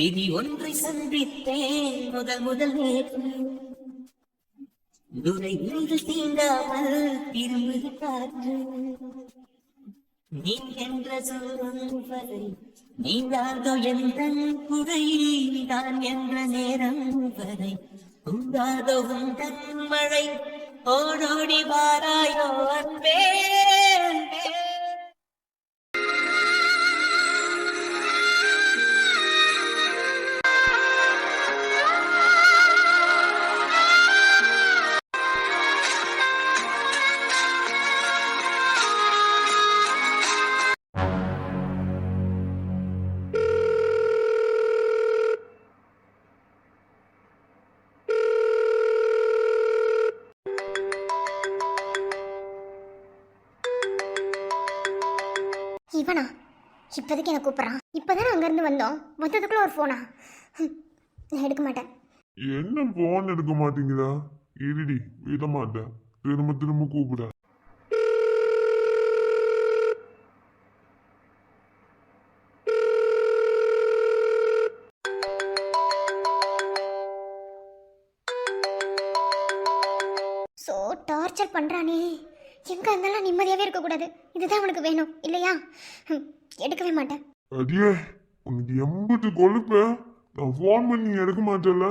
விதி ஒன்றை சந்தித்தேன் முதல் முதல் நேற்று துரை ஒன்று தீண்டாமல் திரும்புது காற்று நீ என்ற சொல்லும் வரை நீங்காதோ எந்த குறை நான் என்ற நேரம் வரை உண்டாதோ உந்தன் மழை ஓடோடி வாராயோ அன்பே அன்பே. இவனா இப்போதைக்கு என்ன கூப்பிட்றான்? இப்போதானே அங்கேருந்து வந்ததுக்குள்ள ஒரு ஃபோனா? நான் எடுக்க மாட்டேன். என்ன போன் எடுக்க மாட்டீங்களா? இருடி, விட மாட்டேன். திரும்ப திரும்ப கூப்பிட. ஸோ டார்ச்சர் பண்ணுறானே. எங்கே இருந்தாலும் நிம்மதியாகவே இருக்கக்கூடாது. இதுதான் உனக்கு வேணும் இல்லையா? எடுக்கவே மாட்டேன். அடியே, உனக்கு எம்பிட்டு கொழுப்ப. நான் ஃபோன் பண்ணி எடுக்க மாட்டேல்ல.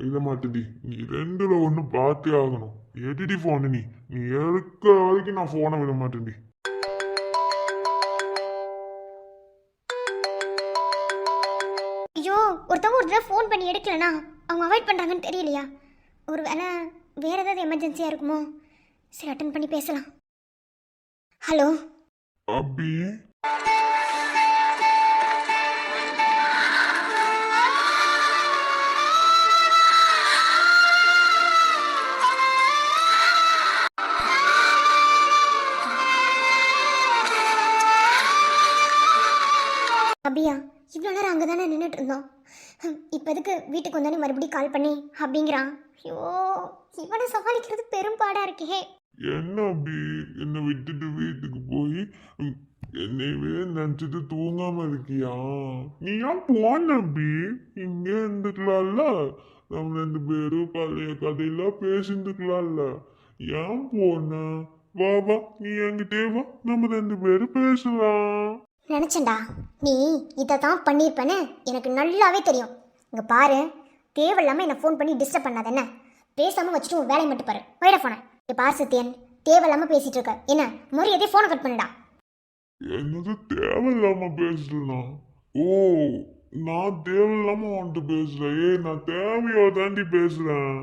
விட மாட்டேடி. நீ ரெண்டுல ஒன்று பார்த்தே ஆகணும். எடுடி ஃபோனு. நீ எடுக்கிற வரைக்கும் நான் ஃபோனை விட மாட்டேன்டி. ஐயோ, ஒருத்தவங்க ஒரு தடவை ஃபோன் பண்ணி எடுக்கலனா அவங்க அவாய்ட் பண்ணுறாங்கன்னு தெரியலையா? ஒரு வேளை வேற ஏதாவது எமர்ஜென்சியாக இருக்குமோ? சரி, அட்டன் பண்ணி பேசலாம். ஹலோ அபி, அபியா, இவ்வளோ நேரம் அங்கே தானே நின்றுட்டு இருந்தோம். இப்போ எதுக்கு வீட்டுக்கு வந்தானே மறுபடியும் கால் பண்ணி அப்படிங்கிறான்? ஐயோ, இவனை சமாளிக்கிறது பெரும்பாடாக இருக்கே. என்ன அபி, என்னை விட்டுட்டு வீட்டுக்கு போய் என்னையவே நினைச்சிட்டு தூங்காம இருக்கியா? நீ ஏன் போன அபி? இங்கே இருந்துக்கலாம்ல. நம்ம 2 பேரும் பழைய கதையெல்லாம் பேசிட்டுக்கலாம்ல. ஏன் போன? வா வா, நீ என்கிட்டே வா, நம்ம 2 பேரும் பேசலாம். நினச்சேன்டா நீ இதை தான் பண்ணியிருப்பேன்னு எனக்கு நல்லாவே தெரியும். இங்கே பாரு, தேவையில்லாமல் என்னை ஃபோன் பண்ணி டிஸ்டர்ப் பண்ணாத. என்ன பேசாமல் வச்சுட்டு உன் வேலையை மட்டும் பாரு. போயிட ஃபோனை. பார் சத்யன், தேவையில்லாமல் பேசிகிட்டு இருக்க. என்ன மரியாதையே ஃபோனை கட் பண்ணிடா. என்னது தேவையில்லாம பேசுறேனா? ஓ, நான் தேவையில்லாம வந்துட்டு பேசுறேன். நான் தேவையோ தாண்டி பேசுறேன்.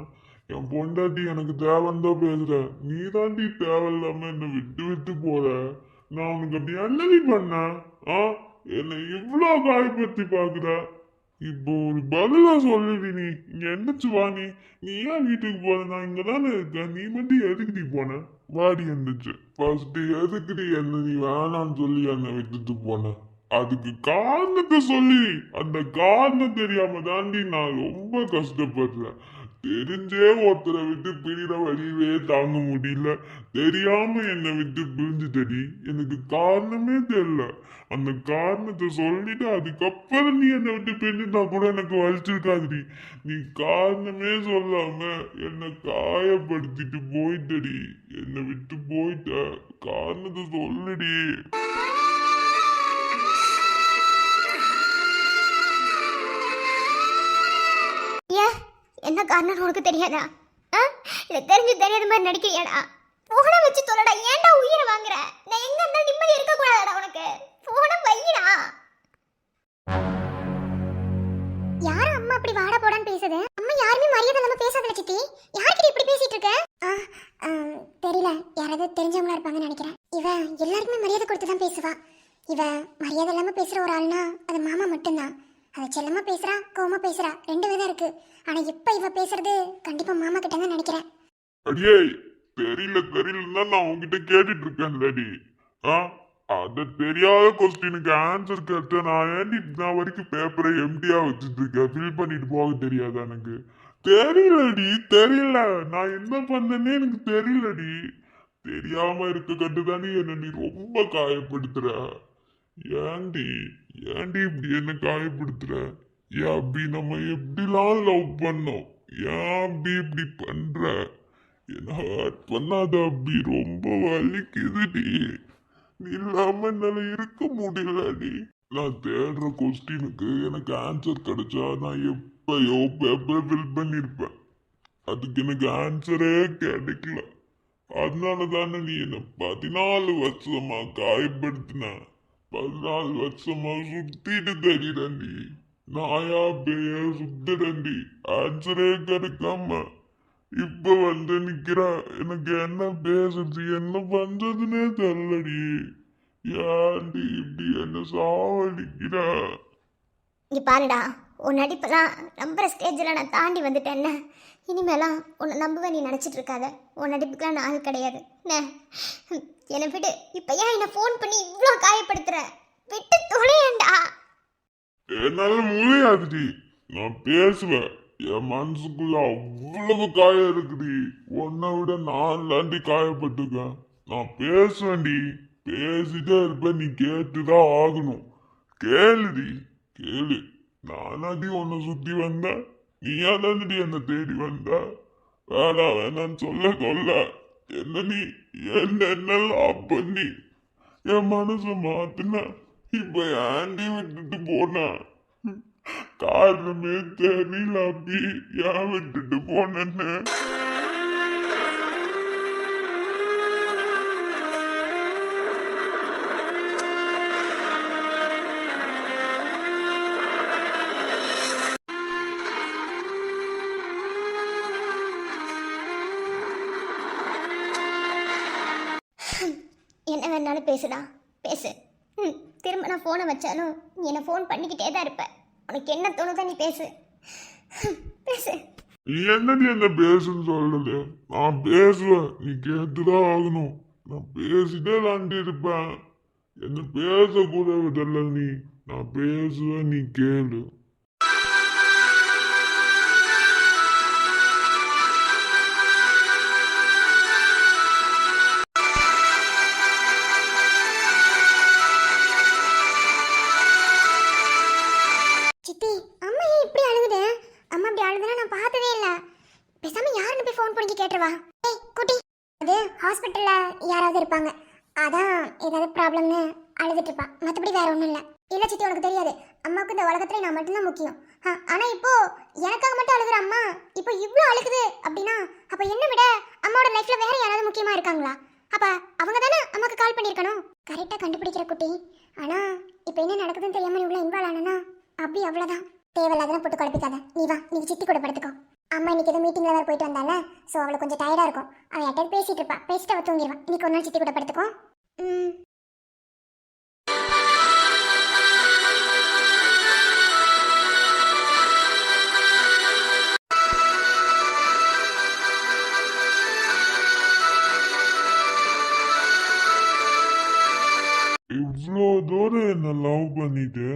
என் பொண்டாட்டி எனக்கு தேவைன்னு தான் பேசுறேன். நீ தாண்டி தேவையில்லாம என்னை விட்டு விட்டு போற. நான் உனக்கு அப்படி என்னடி பண்ணேன்? என்னை இவ்வளோ காயப்படுத்தி பாக்குற. இப்போ ஒரு பதிலா சொல்லுடி. நீ இங்க என்னச்சு வா. நீ ஏன் வீட்டுக்கு போன? நான் இங்கதானே இருக்கேன். நீ மட்டும் எதுக்குடி போன? வாடி இருந்துச்சு. ஃபர்ஸ்ட் எதுக்குடி என்ன நீ வேணான்னு சொல்லி என்னை விட்டுட்டு போன? அதுக்கு காரணத்தை சொல்லி. அந்த காரணம் தெரியாம தாண்டி நான் ரொம்ப கஷ்டப்படுறேன். தெரிஞ்சே ஒருத்தரை விட்டு பிரிகிற வழியவே தாங்க முடியல. தெரியாம என்னை விட்டு பிரிஞ்சுட்டடி. எனக்கு காரணமே தெரியல. அந்த காரணத்தை சொல்லிட்டு அதுக்கப்புறம் நீ என்னை விட்டு பிரிஞ்சுட்டா கூட எனக்கு வலிச்சிருக்காதுடி. நீ காரணமே சொல்லாம என்னை காயப்படுத்திட்டு போயிட்டடி. என்னை விட்டு போயிட்ட. காரணத்தை சொல்லுடி. என்ன காரணம் உனக்கு தெரியாதா? இல்லை தெரிஞ்சு தெரியாத மாதிரி நடிக்கிறியாடா? போனை வச்சு சொல்லடா. ஏன்டா உயிரை வாங்குற? நான் எங்க இருந்தாலும் நிம்மதி இருக்கக்கூடாதா உனக்கு? போனை வையிடா. யாரும் அம்மா அப்படி வாடா போடான்னு பேசுது? அம்மா யாருமே மரியாதை இல்லாம பேசாதல சித்தி. யார்கிட்ட இப்படி பேசிட்டு இருக்க? தெரியல, யாராவது தெரிஞ்சவங்களா இருப்பாங்கன்னு நினைக்கிறேன். இவ எல்லாருக்குமே மரியாதை கொடுத்து தான் பேசுவா. இவ மரியாதை இல்லாம பேசுற ஒரு ஆள்னா அது மாமா மட்டும்தான். அதை செல்லமா பேசுறா, கோவமா பேசுறா, 2 விதம் இருக்கு. ஆனா இப்ப இவ பேசுறது கண்டிப்பா மாமா கிட்ட தான் நினைக்கிறேன். அடியே, தெரியலன்னா நான் உங்ககிட்ட கேட்டுட்டு இருக்கேன்லடி. அத தெரியாத கொஸ்டினுக்கு ஆன்சர் கேட்ட நான் ஏன்டி நான் வரைக்கும் பேப்பரை எம்டியா வச்சுட்டு இருக்கேன்? ஃபில் பண்ணிட்டு போக தெரியாதா எனக்கு? தெரியலடி, தெரியல. நான் என்ன பண்ணேன்னே எனக்கு தெரியலடி. தெரியாம இருக்க கட்டுதானே என்ன நீ ரொம்ப காயப்படுத்துற. ஏண்டி ஏண்டி இப்படி என்ன காயப்படுத்துற? ஏன் அபி நம்ம எப்படிலாம் லவ் பண்ணோம், ஏன் அபி இப்படி பண்ற? என்ன ஹர்ட் பண்ணாத அபி, ரொம்ப வலிக்குதுடி. நீ இல்லாம என்னால இருக்க முடியலடி. நான் தேடுற கொஸ்டினுக்கு எனக்கு ஆன்சர் கிடைச்சா நான் எப்பயோ பேப்பர் ஃபில் பண்ணிருப்பேன். அதுக்கு எனக்கு ஆன்சரே கிடைக்கல. அதனால தானே நீ என்ன 14 வருஷமா காயப்படுத்தின. 14 வருஷமா சுத்திட்டு தெரியுறண்டி. நாயா பேய சுத்துறண்டி. ஆன்சரே கிடைக்காம இப்ப வந்து நிக்கிற. எனக்கு என்ன பேசுறது, என்ன பண்றதுன்னே தெரியலடி. ஏன்டி இப்படி என்ன சாவடிக்கிற? இங்க பாருடா, உன் நடிப்பெல்லாம் நம்புற ஸ்டேஜில் நான் தாண்டி வந்துட்டேன்ன. இனிமேலாம் உன்னை நம்புவேன் நீ நினச்சிட்டு இருக்காத. உன் நடிப்புக்கெலாம் நான் ஆள் கிடையாது என்னை விட்டு. இப்போ ஏன் என்னை ஃபோன் பண்ணி இவ்வளோ காயப்படுத்துற? விட்டு துணையண்டா. என்னால முடியாதுடி. நான் பேசுவேன். என் மனசுக்குள்ள அவ்வளவு காயம் இருக்குடி. உன்னை விட நான் தாண்டி காயப்பட்டுக்கேன். நான் பேசுவேன்டி, பேசிட்டே இருப்பேன். நீ கேட்டுதான் ஆகணும். கேளுடி, கேளு. நானாடி உன்னை சுத்தி வந்தேன், நீயா தானடி என்னை தேடி வந்த. வேணான்னு சொல்ல கொல்ல என்ன நீ என்னென்னலாம் பண்ணி என் மனசை மாத்தின. இப்ப ஆண்டி விட்டுட்டு போன காரணமே தெரியல அபி, ஏன் விட்டுட்டு போனேன்னு. என்ன வேணாலும் பேசுடா, பேசு. திரும்ப நான் ஃபோனை வச்சாலும் நீ என்னை ஃபோன் பண்ணிக்கிட்டே தான் இருப்ப. உனக்கு என்ன தோணுதோ நீ பேசு, பேசு. நீ என்னடி என்ன பேசுன்னு சொல்றது? நான் பேசுவேன், நீ கேட்டுதான் ஆகணும். நான் பேசிட்டே தாண்டி இருப்பேன். என்ன பேசக்கூட விடல நீ. நான் பேசுவேன், நீ கேளு. சித்தி, அம்மா ஏன் இப்படி அழுகுது? அம்மா இப்படி அழுதுனா நான் பார்த்ததே இல்லை. பேசாம யாருன்னு போய் ஃபோன் பண்ணி கேட்டுருவா. ஏய் குட்டி, அது ஹாஸ்பிட்டல்ல யாராவது இருப்பாங்க, அதான் ஏதாவது ப்ராப்ளம்னு அழுதுட்டு இருப்பா. மற்றபடி வேற ஒன்றும் இல்லை. இல்லை சித்தி, உனக்கு தெரியாது, அம்மாவுக்கு இந்த உலகத்துல நான் மட்டும்தான் முக்கியம். ஆனா இப்போ எனக்காக மட்டும் அழுகுற அம்மா இப்போ இவ்வளோ அழுகுது அப்படின்னா அப்ப என்ன விட அம்மாவோட லைஃப்ல வேற யாராவது முக்கியமா இருக்காங்களா? அப்ப அவங்க தானே அம்மாக்கு கால் பண்ணியிருக்கணும். கரெக்டாக கண்டுபிடிக்கிற குட்டி. ஆனா இப்போ என்ன நடக்குதுன்னு தெரியாம இவ்வளோ இன்வால்வ் ஆனா அப்படி அவ்வளோதான். தேவையில்லாதான் போட்டு குழப்பிக்காத. நீ வா, நீ சித்தி கூட படுத்துக்கோ. அம்மா இன்னைக்கு ஏதோ மீட்டிங்ல வேறு போயிட்டு வந்தால, ஸோ அவளுக்கு கொஞ்சம் டயர்டா இருக்கும். அவன் யார்ட்டாவது பேசிட்டு இருப்பா. பேசிட்டு அவள் தூங்கிடுவான். இன்னைக்கு ஒரு நாள் சித்தி கூட படுத்துக்கோ. இவ்வளோ தூரம் என்ன லவ் பண்ணிட்டு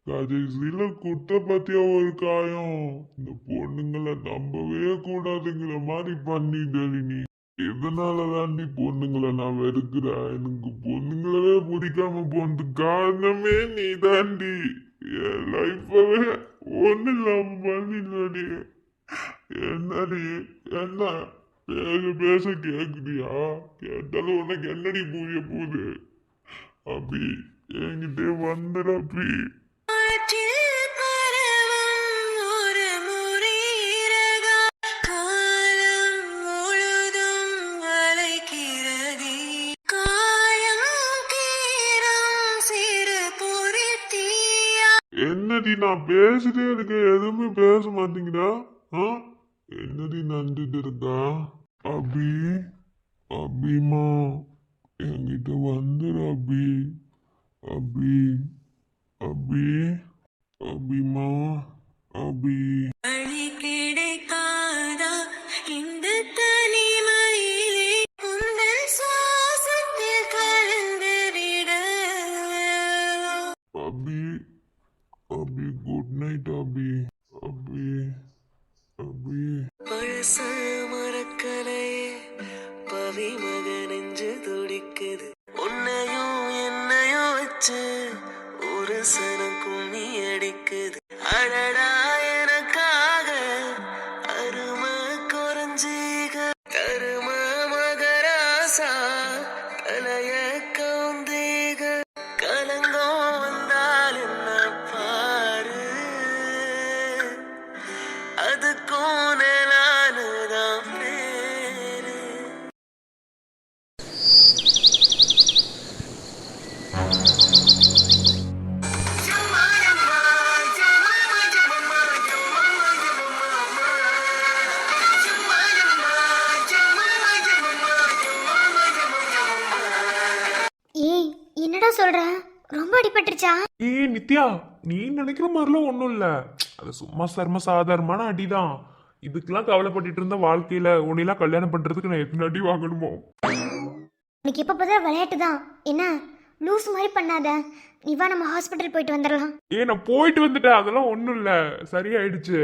கடைசியில குட்ட பத்தியா ஒரு காயம். இந்த பொண்ணுங்களை நம்பவே கூடாதுங்கிற மாதிரி பண்ணிட்டடி நீ. இதனால தாண்டி பொண்ணுங்களை நான் வெறுக்கிறேன். எனக்கு பொண்ணுங்களவே பிடிக்காம போனது காரணமே நீ தாண்டி. என் லைஃபவே ஒண்ணு இல்லாம பண்ணிடி. என்னடி என்ன பேச பேச கேக்குறியா? கேட்டாலும் உனக்கு என்னடி புரிய போகுது? அபி என்கிட்ட வந்துட அபி. என்னடி நான் பேசிட்டே இருக்க, எதுவுமே பேச மாட்டீங்கடா? என்னடி நந்துட்டு இருக்கா? அபி, அபிமா என்கிட்ட வந்துடு அபி. அபி, அபி, அபிமா, அபி. அபி, அபி குட் நைட் அபி. அபி, அபி. பழச மறக்கலையே பவி மக நெஞ்சு துடிக்குது. உன்னையும் என்னையும் வச்சு ஒரு சனம் கும்மி அடிக்குது. அடடா அலைய கவுந்தேக கலங்கம் வந்தால் என்ன பாரு அதுக்கும் நானுதான் பேரு. ஏய் என்னடா சொல்ற? ரொம்ப அடிபட்டுருச்சா? ஏய் நித்யா, நீ நினைக்கிற மாதிரிலாம் ஒன்றும் இல்லை. அது சும்மா சர்ம சாதாரணமான அடிதான். இதுக்கெல்லாம் கவலைப்பட்டுட்டு இருந்த வாழ்க்கையில உன்னையெல்லாம் கல்யாணம் பண்றதுக்கு நான் எத்தனை அடி வாங்கணுமோ? எனக்கு எப்போ பார்த்தா விளையாட்டு தான். என்ன லூஸ் மாதிரி பண்ணாத. நீ வா நம்ம ஹாஸ்பிட்டல் போயிட்டு வந்துடலாம். நான் போயிட்டு வந்துட்டேன், அதெல்லாம் ஒன்றும் இல்லை, சரியாயிடுச்சு.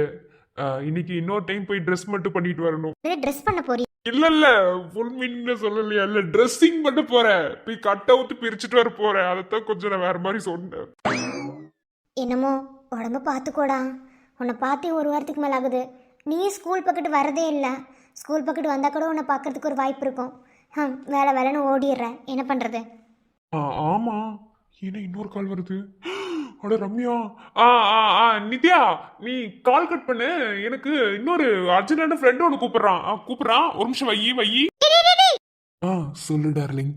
இன்னைக்கு இன்னொரு டைம் போய் ட்ரெஸ் மட்டும் பண்ணிட்டு வரணும். ட்ரெஸ் பண்ண போறீ? இல்ல ஃபுல் மீனிங்ல சொல்லலையா, இல்ல ட்ரெஸ்ஸிங் பண்ண போறேன். போய் கட் அவுட் பிரிச்சுட்டு வர போறேன். அதைத்தான் கொஞ்சம் நான் வேற மாதிரி சொன்னேன். என்னமோ உடம்பு பார்த்துக்கோடா. உன்னை பார்த்தே ஒரு வாரத்துக்கு மேலே ஆகுது. நீ ஸ்கூல் பக்கத்து வரதே இல்லை. ஸ்கூல் பக்கத்து வந்தால் கூட உன்னை பார்க்கறதுக்கு ஒரு வாய்ப்பு இருக்கும். வேலை வேலைன்னு ஓடிடுறேன். என்ன பண்ணுறது? ஆமா, என்ன இன்னொரு கால் வருது? அட ரம்யா. நித்யா, நீ கால் கட் பண்ணு. எனக்கு இன்னொரு அர்ஜென்டான ஃப்ரெண்ட் ஒன்று கூப்பிடுறான். ஒரு நிமிஷம் வை. சொல்லு டார்லிங்.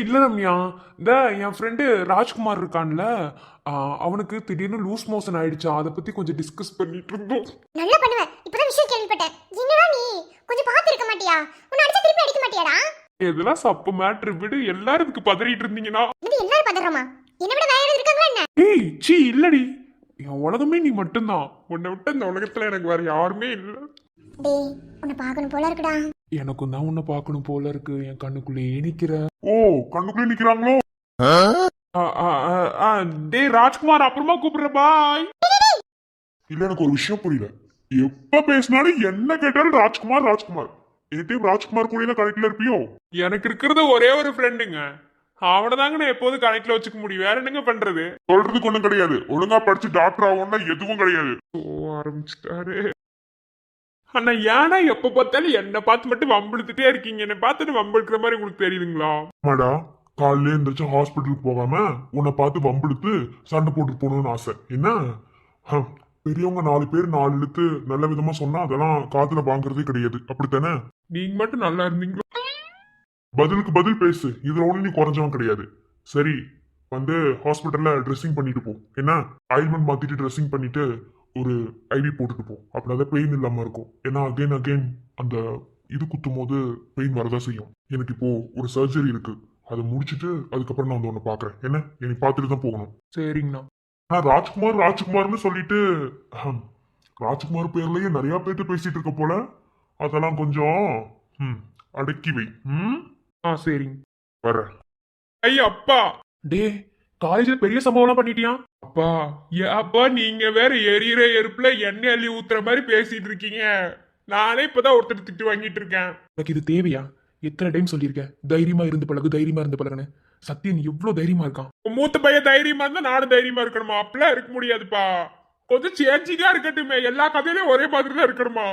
இல்ல ரம்யா, இந்த என் ஃப்ரெண்டு ராஜ்குமார் இருக்கான்ல, அவனுக்கு திடீர்னு லூஸ் மோஷன் ஆயிடுச்சா, அதை பத்தி கொஞ்சம் டிஸ்கஸ் பண்ணிட்டு இருந்தோம். நல்லா பண்ணுவேன். இப்பதான் விஷயம் கேள்விப்பட்டேன். என்னடா நீ கொஞ்சம் பார்த்து இருக்க மாட்டியா? உன்னை அடிச்சா திருப்பி அடிக்க மாட்டியாடா? இதெல்லாம் சப்பு மேட்ரு விடு. எல்லாரும் இதுக்கு பதறிட்டு இருந்தீங்கன்னா எல்லாரும் பதறமா? என்ன விட வேற யாராவது இருக்காங்களா என்ன? சீ இல்லடி, என் உலகமே நீ மட்டும்தான். உன்னை விட்டு இந்த உலகத்துல எனக்கு வேற யாருமே இல்ல. டேய் உன்னை பார்க்கணும் போல இருக்குடா. எனக்கும் தான் உன்னை பார்க்கணும் போல இருக்கு. என் கண்ணுக்குள்ளேயே நிக்கிற. கண்ணுக்குள்ளே நிக்கிறாங்களோ? டேய் ராஜ்குமார், அப்புறமா கூப்பிடுற. பாய். இல்ல, எனக்கு ஒரு விஷயம் புரியல. எப்ப பேசினாலும் என்ன கேட்டாலும் ராஜ்குமார். என்கிட்ட ராஜ்குமார் கூட கனெக்ட்ல இருப்பியோ? எனக்கு இருக்கிறது ஒரே ஒரு ஃப்ரெண்டுங்க. அவனை தாங்க நான் எப்போது கனெக்ட்ல வச்சுக்க முடியும். வேற என்னங்க பண்றது? சொல்றதுக்கு ஒண்ணும் கிடையாது. ஒழுங்கா படிச்சு டாக்டர் ஆகும்னா எதுவும் கிடையாது. ஆரம்பிச்சுட்டாரு. அண்ணா, ஏன்னா எப்ப பார்த்தாலும் என்ன பார்த்து மட்டும் வம்பிழுத்துட்டே இருக்கீங்க. என்ன பார்த்துட்டு வம்பிழுக்கிற மாதிரி உங்களுக்கு தெரியுதுங்களா? ஆமாடா, காலையில எந்திரிச்சு ஹாஸ்பிட்டலுக்கு போகாம உன்னை பார்த்து வம்பிழுத்து சண்டை போட்டு போகணும்னு ஆசை. என்ன பெரியவங்க 4 பேர் 4 இழுத்து நல்ல விதமா சொன்னா அதெல்லாம் காதுல வாங்குறதே கிடையாது. அப்படித்தானே? நீங்க மட்டும் நல்லா இருந்தீங்களா? பதிலுக்கு பதில் பேசு. இதுல ஒண்ணு நீ குறைஞ்சவன் கிடையாது. சரி, வந்து ஹாஸ்பிட்டல்ல ட்ரெஸ்ஸிங் பண்ணிட்டு போ. என்ன ஆயில்மெண்ட் மாத்திட்டு ட்ரெஸ்ஸிங் பண்ணிட்டு ஒரு ஐவி போட்டுட்டு போ. அப்படின்னா பெயின் இல்லாம இருக்கும். ஏன்னா அகைன் அந்த இது குத்தும் போது பெயின் வரதான் செய்யும். எனக்கு இப்போ ஒரு சர்ஜரி இருக்கு, அதை முடிச்சுட்டு அதுக்கப்புறம் நான் வந்து உன்னை பாக்குறேன். என்ன என்னை பார்த்துட்டு தான் போகணும். சரிங்கண்ணா. ராஜ்குமார்னு சொல்லிட்டு ராஜ்குமார் பேர்லயே நிறைய பேர்த்து பேசிட்டு இருக்க போல. அதெல்லாம் கொஞ்சம் அடக்கி வை. சரிங்க, வர. ஐயா அப்பா, டே காலேஜ்ல பெரிய சம்பவம்லாம் பண்ணிட்டியா? அப்பா நீங்க வேற எரியிற எருப்புல எண்ணெய் அள்ளி ஊத்துற மாதிரி பேசிட்டு இருக்கீங்க. நானே இப்பதான் ஒருத்தர் திட்டு வாங்கிட்டு இருக்கேன். எனக்கு இது தேவையா? எத்தனை டைம் சொல்லியிருக்கேன், தைரியமா இருந்து பழகுன்னு. சத்தியன் எவ்வளவு தைரியமா இருக்கான். மூத்த பையன் தைரியமா இருந்தா நானும் தைரியமா இருக்கணுமா? அப்படிலாம் இருக்க முடியாதுப்பா. கொஞ்சம் சேஞ்சிங்கா இருக்கட்டுமே. எல்லா கதையிலயும் ஒரே மாதிரி தான் இருக்கணுமா?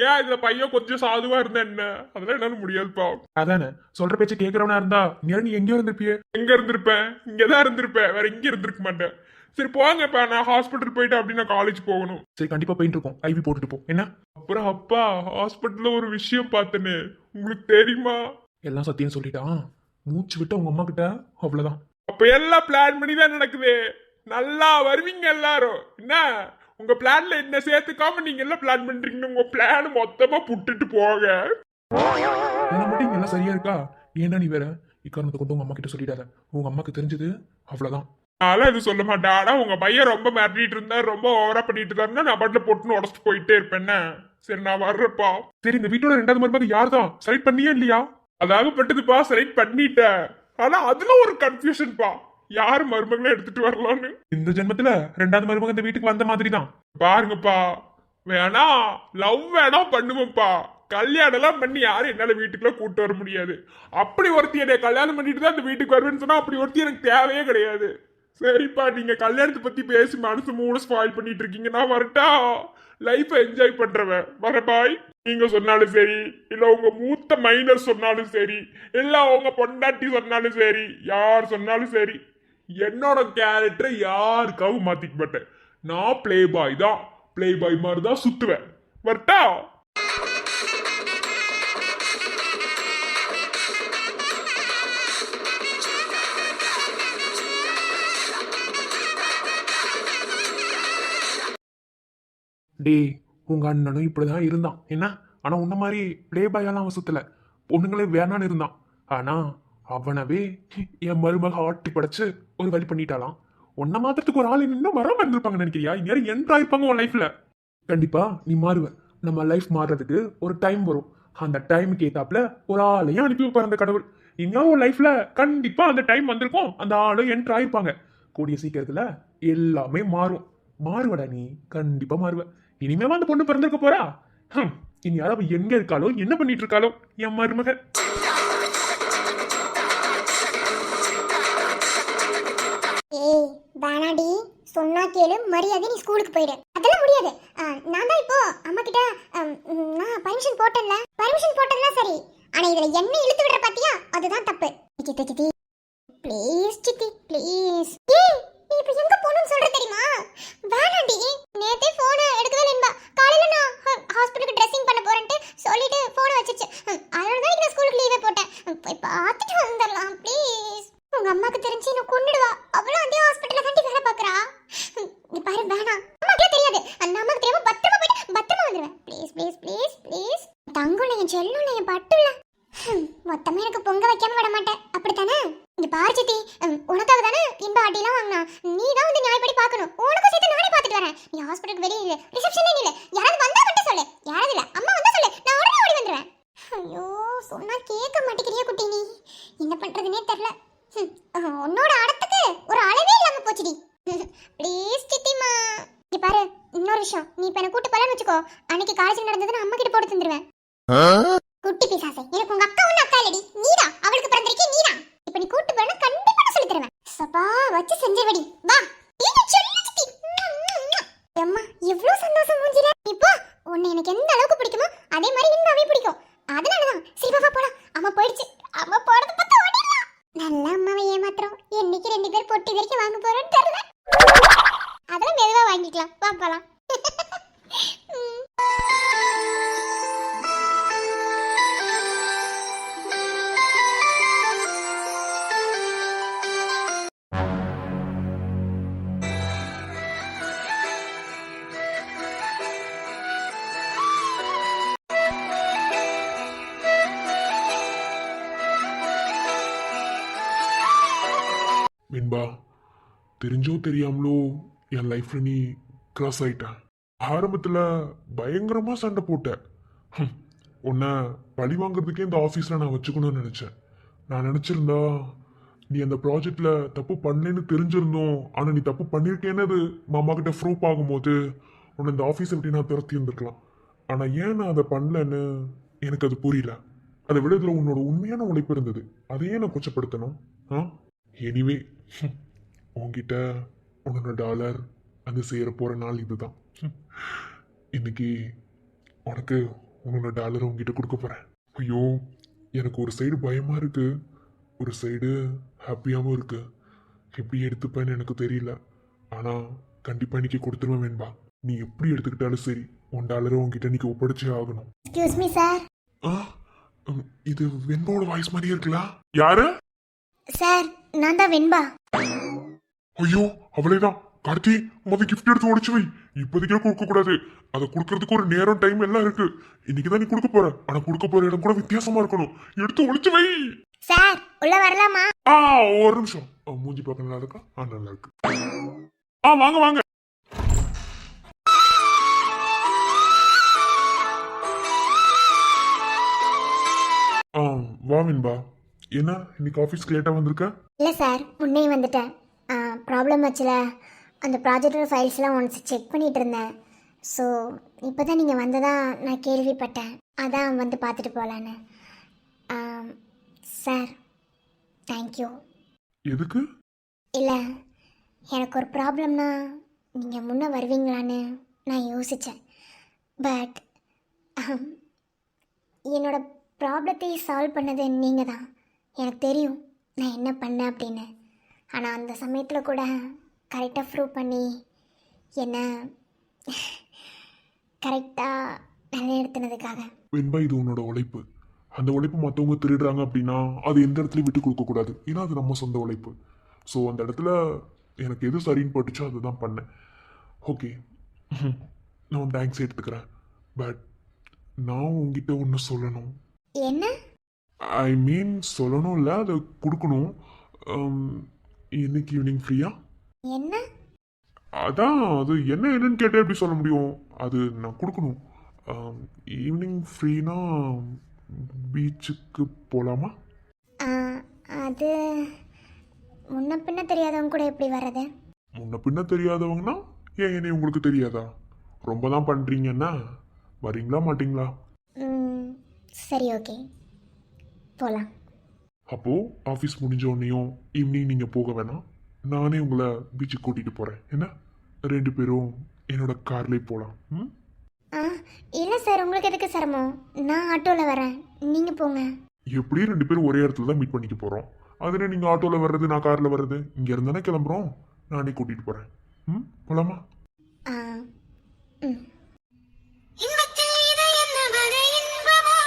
ஏன் இதுல பையன் கொஞ்சம் சாதுவா இருந்தா என்ன? அதெல்லாம் என்னால முடியாதுப்பா. அதானே சொல்ற பேச்ச கேக்குறவனா இருந்தா நீ எங்கேயோ இருந்திருப்பிய. எங்க இருந்திருப்பேன்? இங்கதான் இருந்திருப்பேன், வேற எங்க இருந்திருக்க மாட்டேன். சரி போங்கப்பா, நான் ஹாஸ்பிட்டல் போயிட்டு அப்படின்னா காலேஜ் போகணும். சரி கண்டிப்பா போயிட்டு இருக்கோம். ஐவி போட்டுட்டு போ. என்ன அப்புறம் அப்பா, ஹாஸ்பிட்டல்ல ஒரு விஷயம் பார்த்தனே, உங்களுக்கு தெரியுமா? எல்லாம் சத்தியம் சொல்லிட்டான். மூச்சு விட்டு உங்க அம்மா கிட்ட அவ்வளவுதான். அப்ப எல்லாம் பிளான் பண்ணி தான் நடக்குது. நல்லா வருவீங்க எல்லாரும். என்ன உங்க பிளான்ல என்ன சேர்த்துக்காம நீங்க எல்லாம் பிளான் பண்றீங்க. உங்க பிளான் மொத்தமா புட்டுட்டு போக. என்ன மட்டும் இங்க எல்லாம் சரியா இருக்கா? ஏன்னா நீ வேற இக்காரணத்தை கொண்டு உங்க அம்மா கிட்ட சொல்லிடாத. உங்க அம்மாக்கு தெரிஞ்சது அவ்வளவுதான். அதெல்லாம் எதுவும் சொல்ல மாட்டேன். ஆனா உங்க பையன் ரொம்ப மிரட்டிட்டு இருந்தா, ரொம்ப ஓவரா பண்ணிட்டு இருந்தாருன்னா நான் பாட்டுல போட்டுன்னு உடச்சிட்டு போயிட்டே இருப்பேன். சரி நான் வர்றப்பா. சரி, இந்த வீட்டோட 2வது மருமக யார் தான்? செலக்ட் பண்ணியே இல்லையா? அதாக பட்டதுப்பா, செலக்ட் பண்ணிட்டேன். ஆனா அதுல ஒரு கன்ஃபியூஷன்பா, யாரு மருமகளை எடுத்துட்டு வரலான்னு. இந்த ஜென்மத்துல 2வது மருமக இந்த வீட்டுக்கு வந்த மாதிரி தான். பாருங்கப்பா, வேணா லவ் வேணா பண்ணுவோம்ப்பா. கல்யாணம் எல்லாம் பண்ணி யாரும் என்னால வீட்டுக்குள்ள கூட்டு வர முடியாது. அப்படி ஒருத்தி என்னை கல்யாணம் பண்ணிட்டு தான் அந்த வீட்டுக்கு வருவேன்னு சொன்னா அப்படி ஒருத்தி எனக்கு தேவையே கிடையாது. சரிப்பா, நீங்க கல்யாணத்தை பத்தி பேசி மனசு மூணு ஸ்பாயில் பண்ணிட்டு இருக்கீங்க. நான் வரட்டா? லைஃப என்ஜாய் பண்றவன் வர பாய். நீங்க சொன்னாலும் சரி, இல்ல உங்க மூத்த மைனர் சொன்னாலும் சரி, இல்ல உங்க பொண்டாட்டி சொன்னாலும் சரி, யார் சொன்னாலும் சரி, என்னோட கேரக்டரை யாருக்காகவும் மாத்திக்க மாட்டேன். நான் பிளே பாய் தான். பிளே பாய் மாதிரி தான் சுத்துவேன். வரட்டா? டேய், உங்க அண்ணனும் இப்படிதான் இருந்தான் என்ன? ஆனா உன்ன மாதிரி பிளே பாயாலாம் அவன் சுத்தல. பொண்ணுங்களே வேணான்னு இருந்தான். ஆனா அவனவே என் மருமக ஆட்டி படைச்சு ஒரு வழி பண்ணிட்டாலாம். உன்ன மாத்திரத்துக்கு ஒரு ஆள் இன்னும் வராம இருந்திருப்பாங்க நினைக்கிறியா? இந்நேரம் என்ட்ரா இருப்பாங்க உன் லைஃப்ல. கண்டிப்பா நீ மாறுவ. நம்ம லைஃப் மாறுறதுக்கு ஒரு டைம் வரும். அந்த டைமுக்கு ஏத்தாப்புல ஒரு ஆளையும் அனுப்பி வைப்பார் அந்த கடவுள். இன்னும் உன் லைஃப்ல கண்டிப்பா அந்த டைம் வந்திருக்கும். அந்த ஆளும் என்ட்ரா இருப்பாங்க. கூடிய சீக்கிரத்துல எல்லாமே மாறும். மாறுவடா நீ, கண்டிப்பா மாறுவ. இனிமே அந்த பொண்ணு பிறந்திருக்க போறா. இனி யாராவது எங்க இருக்காளோ, என்ன பண்ணிட்டு இருக்காளோ என் மருமக. ஏய் வேணாடி, சொன்னா கேளு, மரியாதை நீ ஸ்கூலுக்கு போயிடு. அதெல்லாம் முடியாது. நான் தான் இப்போ அம்மா கிட்ட நான் பர்மிஷன் போட்டேன்ல. பர்மிஷன் போட்டதுலாம் சரி, ஆனா இதுல என்ன இழுத்து விடுற பாத்தியா? அதுதான் தப்பு. சித்தி ப்ளீஸ் சித்தி ப்ளீஸ். ஏய் நீ இப்போ எங்க போணும்னு சொல்ற தெரியுமா? வேணாடி, நேத்தே போன் எடுக்கவே இல்லைன்பா. காலையில நான் ஹாஸ்பிடலுக்கு ட்ரெஸ்ஸிங் பண்ண போறேன்ட்டு சொல்லிட்டு போனை வச்சிச்சு. அதனால தான் நான் ஸ்கூலுக்கு லீவே போட்டேன். போய் பார்த்துட்டு வந்துடலாம் ப்ளீஸ். உங்க அம்மாக்கு தெரிஞ்சு என்ன கொன்னுடுவா. அவளும் அதே ஹாஸ்பிடல்ல தான் வேலை பாக்குறா. நீ பாரு வேணாம். அம்மாக்கே தெரியாது. அந்த அம்மாக்கு தெரியாம பத்திரமா போயிட்டு பத்திரமா வந்துடுவேன். Please please please please. தங்கம் என் செல்லும் என் பட்டுல மொத்தமா எனக்கு பொங்க வைக்காம விட மாட்டேன். அப்படித்தானே? இங்க பாரு சித்தி, உனக்காக தானே இந்த அடிலாம் வாங்கினா. நீ தான் வந்து நியாயப்படி பார்க்கணும். உனக்கும் சேர்த்து நானே பார்த்துட்டு வரேன். நீ ஹாஸ்பிட்டலுக்கு வெளியே இல்லை, ரிசப்ஷனே இல்லை. யாராவது வந்தா மட்டும் சொல்லு. யாராவது இல்லை, அம்மா வந்தா சொல்லு, நான் உடனே ஓடி வந்துடுவேன். ஐயோ சொன்னா கேட்க மாட்டேங்கிறியா குட்டி? நீ என்ன பண்றதுன்னே தெரியல. உன்னோட அடத்துக்கு ஒரு அளவே இல்லாம போச்சுடி. ப்ளீஸ் சித்திமா. இங்க பாரு, இன்னொரு விஷயம். நீ இப்ப என்ன கூட்டு போலன்னு வச்சுக்கோ, அன்னைக்கு காலேஜ் நடந்தது நான் அம்மா கிட்ட போட்டு தந்துடுவேன். குட்டி பிசாசே, எனக்கு உங்க அக்கா ஒண்ணு அக்கா இல்லடி, நீதான். அவளுக்கு பிறந்திருக்கே நீதான். இப்ப நீ கூட்டு போறேன்னா கண்டிப்பா நான் சொல்லி தருவேன். சப்பா வச்சு செஞ்சிருவடி. வா அம்மா, எவ்வளவு சந்தோஷம் மூஞ்சில. இப்போ உன்னை எனக்கு எந்த அளவுக்கு பிடிக்குமோ அதே மாதிரி இன்னும் பிடிக்கும். அதனாலதான் சிவா போலாம். அம்மா போயிடுச்சு. அம்மா போறது பத்தி ஓடிடலாம். நல்ல அம்மாவை ஏமாத்திரம். என்னைக்கு 2 பேர் பொட்டி வரைக்கும் வாங்க போறோம்னு தெரியல. அதெல்லாம் மெதுவா வாங்கிக்கலாம். வா போலாம். வெண்பா, தெரிஞ்சோ தெரியாமலோ என் லைஃப்ல நீ கிராஸ் ஆயிட்ட. ஆரம்பத்துல பயங்கரமா சண்டை போட்ட. உன்னை பழி வாங்குறதுக்கே இந்த ஆஃபீஸில் நான் வச்சுக்கணும்னு நினச்சேன். நான் நினச்சிருந்தா நீ அந்த ப்ராஜெக்டில் தப்பு பண்ணலன்னு தெரிஞ்சிருந்தோம். ஆனால் நீ தப்பு பண்ணியிருக்கேன்னு அது மாமா கிட்ட ப்ரூஃப் ஆகும்போது உன்னை இந்த ஆஃபீஸை விட்டு நான் துரத்தி இருந்திருக்கலாம். ஆனால் ஏன் நான் அதை பண்ணலன்னு எனக்கு அது புரியல. அதை விட இதில் உன்னோட உண்மையான உழைப்பு இருந்தது. அதையே நான் கொச்சப்படுத்தணும். எனிவே, உன்கிட்ட உன்னோட டாலர் அது சேர போகிற நாள் இதுதான். இன்னைக்கு உனக்கு உன்னோட டாலரை உங்ககிட்ட கொடுக்க போகிறேன். ஐயோ, எனக்கு ஒரு சைடு பயமாக இருக்குது, ஒரு சைடு ஹாப்பியாகவும் இருக்குது. எப்படி எடுத்துப்பேன்னு எனக்கு தெரியல. ஆனால் கண்டிப்பாக இன்னைக்கு கொடுத்துருவேன் வேண்பா. நீ எப்படி எடுத்துக்கிட்டாலும் சரி, உன் டாலரை உங்ககிட்ட இன்னைக்கு ஒப்படைச்சே ஆகணும். Excuse me sir. இது வெண்பாவோட வாய்ஸ் மாதிரியே இருக்குல்ல? யாரு சார்? நான் தான் வெண்பா. ஐயோ, அவளேதான். கார்த்தி, முதல் கிஃப்ட் எடுத்து உடைச்சு வை. இப்போதைக்கே கொடுக்க கூடாது. அதை கொடுக்கறதுக்கு ஒரு நேரம் டைம் எல்லாம் இருக்கு. இன்னைக்குதான் நீ கொடுக்க போற. ஆனா கொடுக்க போற இடம் கூட வித்தியாசமா இருக்கணும். எடுத்து ஒழிச்சு வை. சார் உள்ள வரலாமா? ஒரு நிமிஷம். மூஞ்சி பார்க்க நல்லா இருக்கா? நல்லா இருக்கு. வாங்க வாங்க. வா மின்பா. என்ன இன்னைக்கு ஆஃபீஸ்க்கு லேட்டாக வந்திருக்க? இல்லை சார், முன்னே வந்துட்டேன். ப்ராப்ளம் ஆச்சுல, அந்த ப்ராஜெக்டோட ஃபைல்ஸ்லாம் ஒன்ஸ் செக் பண்ணிட்டு இருந்தேன். ஸோ இப்போ தான் நீங்கள் வந்ததா நான் கேள்விப்பட்டேன். அதான் வந்து பார்த்துட்டு போகலான்னு. Sir thank you. எதுக்கு? இல்லை, எனக்கு ஒரு ப்ராப்ளம்னா நீங்கள் முன்னே வருவீங்களான்னு நான் யோசித்தேன். பட் என்னோட ப்ராப்ளத்தை சால்வ் பண்ணது நீங்கள் தான். எனக்கு தெரியும் நான் என்ன பண்ணேன் அப்படின்னு. ஆனால் அந்த சமயத்தில் கூட கரெக்டாக ப்ரூவ் பண்ணி என்ன கரெக்டாக நிலைநிறுத்தினதுக்காக. வெண்பா, இது உன்னோட உழைப்பு. அந்த உழைப்பு மற்றவங்க திருடுறாங்க அப்படின்னா அது எந்த இடத்துலையும் விட்டு கொடுக்கக்கூடாது. ஏன்னா அது நம்ம சொந்த உழைப்பு. ஸோ அந்த இடத்துல எனக்கு எது சரின்னு பட்டுச்சோ அதை தான் பண்ணேன். ஓகே, நான் தேங்க்ஸ் எடுத்துக்கிறேன். பட் நான் உங்ககிட்ட ஒன்று சொல்லணும். என்ன? ஐ மீன் சொல்லணும் இல்லை, அதை கொடுக்கணும். இன்னைக்கு ஈவினிங் ஃப்ரீயா? என்ன? அதான் அது என்னன்னு கேட்டால் எப்படி சொல்ல முடியும்? அது நான் கொடுக்கணும். ஈவினிங் ஃப்ரீனா பீச்சுக்கு போகலாமா? அது முன்ன பின்ன தெரியாதவங்க கூட எப்படி வர்றது? முன்ன பின்ன தெரியாதவங்கன்னா ஏன் என்னை உங்களுக்கு தெரியாதா? ரொம்ப தான் பண்ணுறீங்கன்னா வரீங்களா மாட்டீங்களா? சரி, ஓகே, போகலாம். அப்போது ஆஃபீஸ் முடிஞ்ச உடனேயும் ஈவினிங் நீங்கள் போக வேணாம், நானே உங்களை பீச்சுக்கு கூட்டிகிட்டு போகிறேன். என்ன, 2 பேரும் என்னோட கார்லேயே போகலாம். ம், இல்லை சார், உங்களுக்கு எதுக்கு சிரமம்? நான் ஆட்டோவில் வரேன், நீங்கள் போங்க. எப்படியும் 2 பேரும் ஒரே இடத்துல தான் மீட் பண்ணிக்க போகிறோம். அதில் நீங்கள் ஆட்டோவில் வர்றது, நான் காரில் வர்றது, இங்கே இருந்தானே கிளம்புறோம். நானே கூட்டிகிட்டு போகிறேன். ம், போகலாமா? ம். இன்பத்தில் இது என்ன வகை இன்பமோ,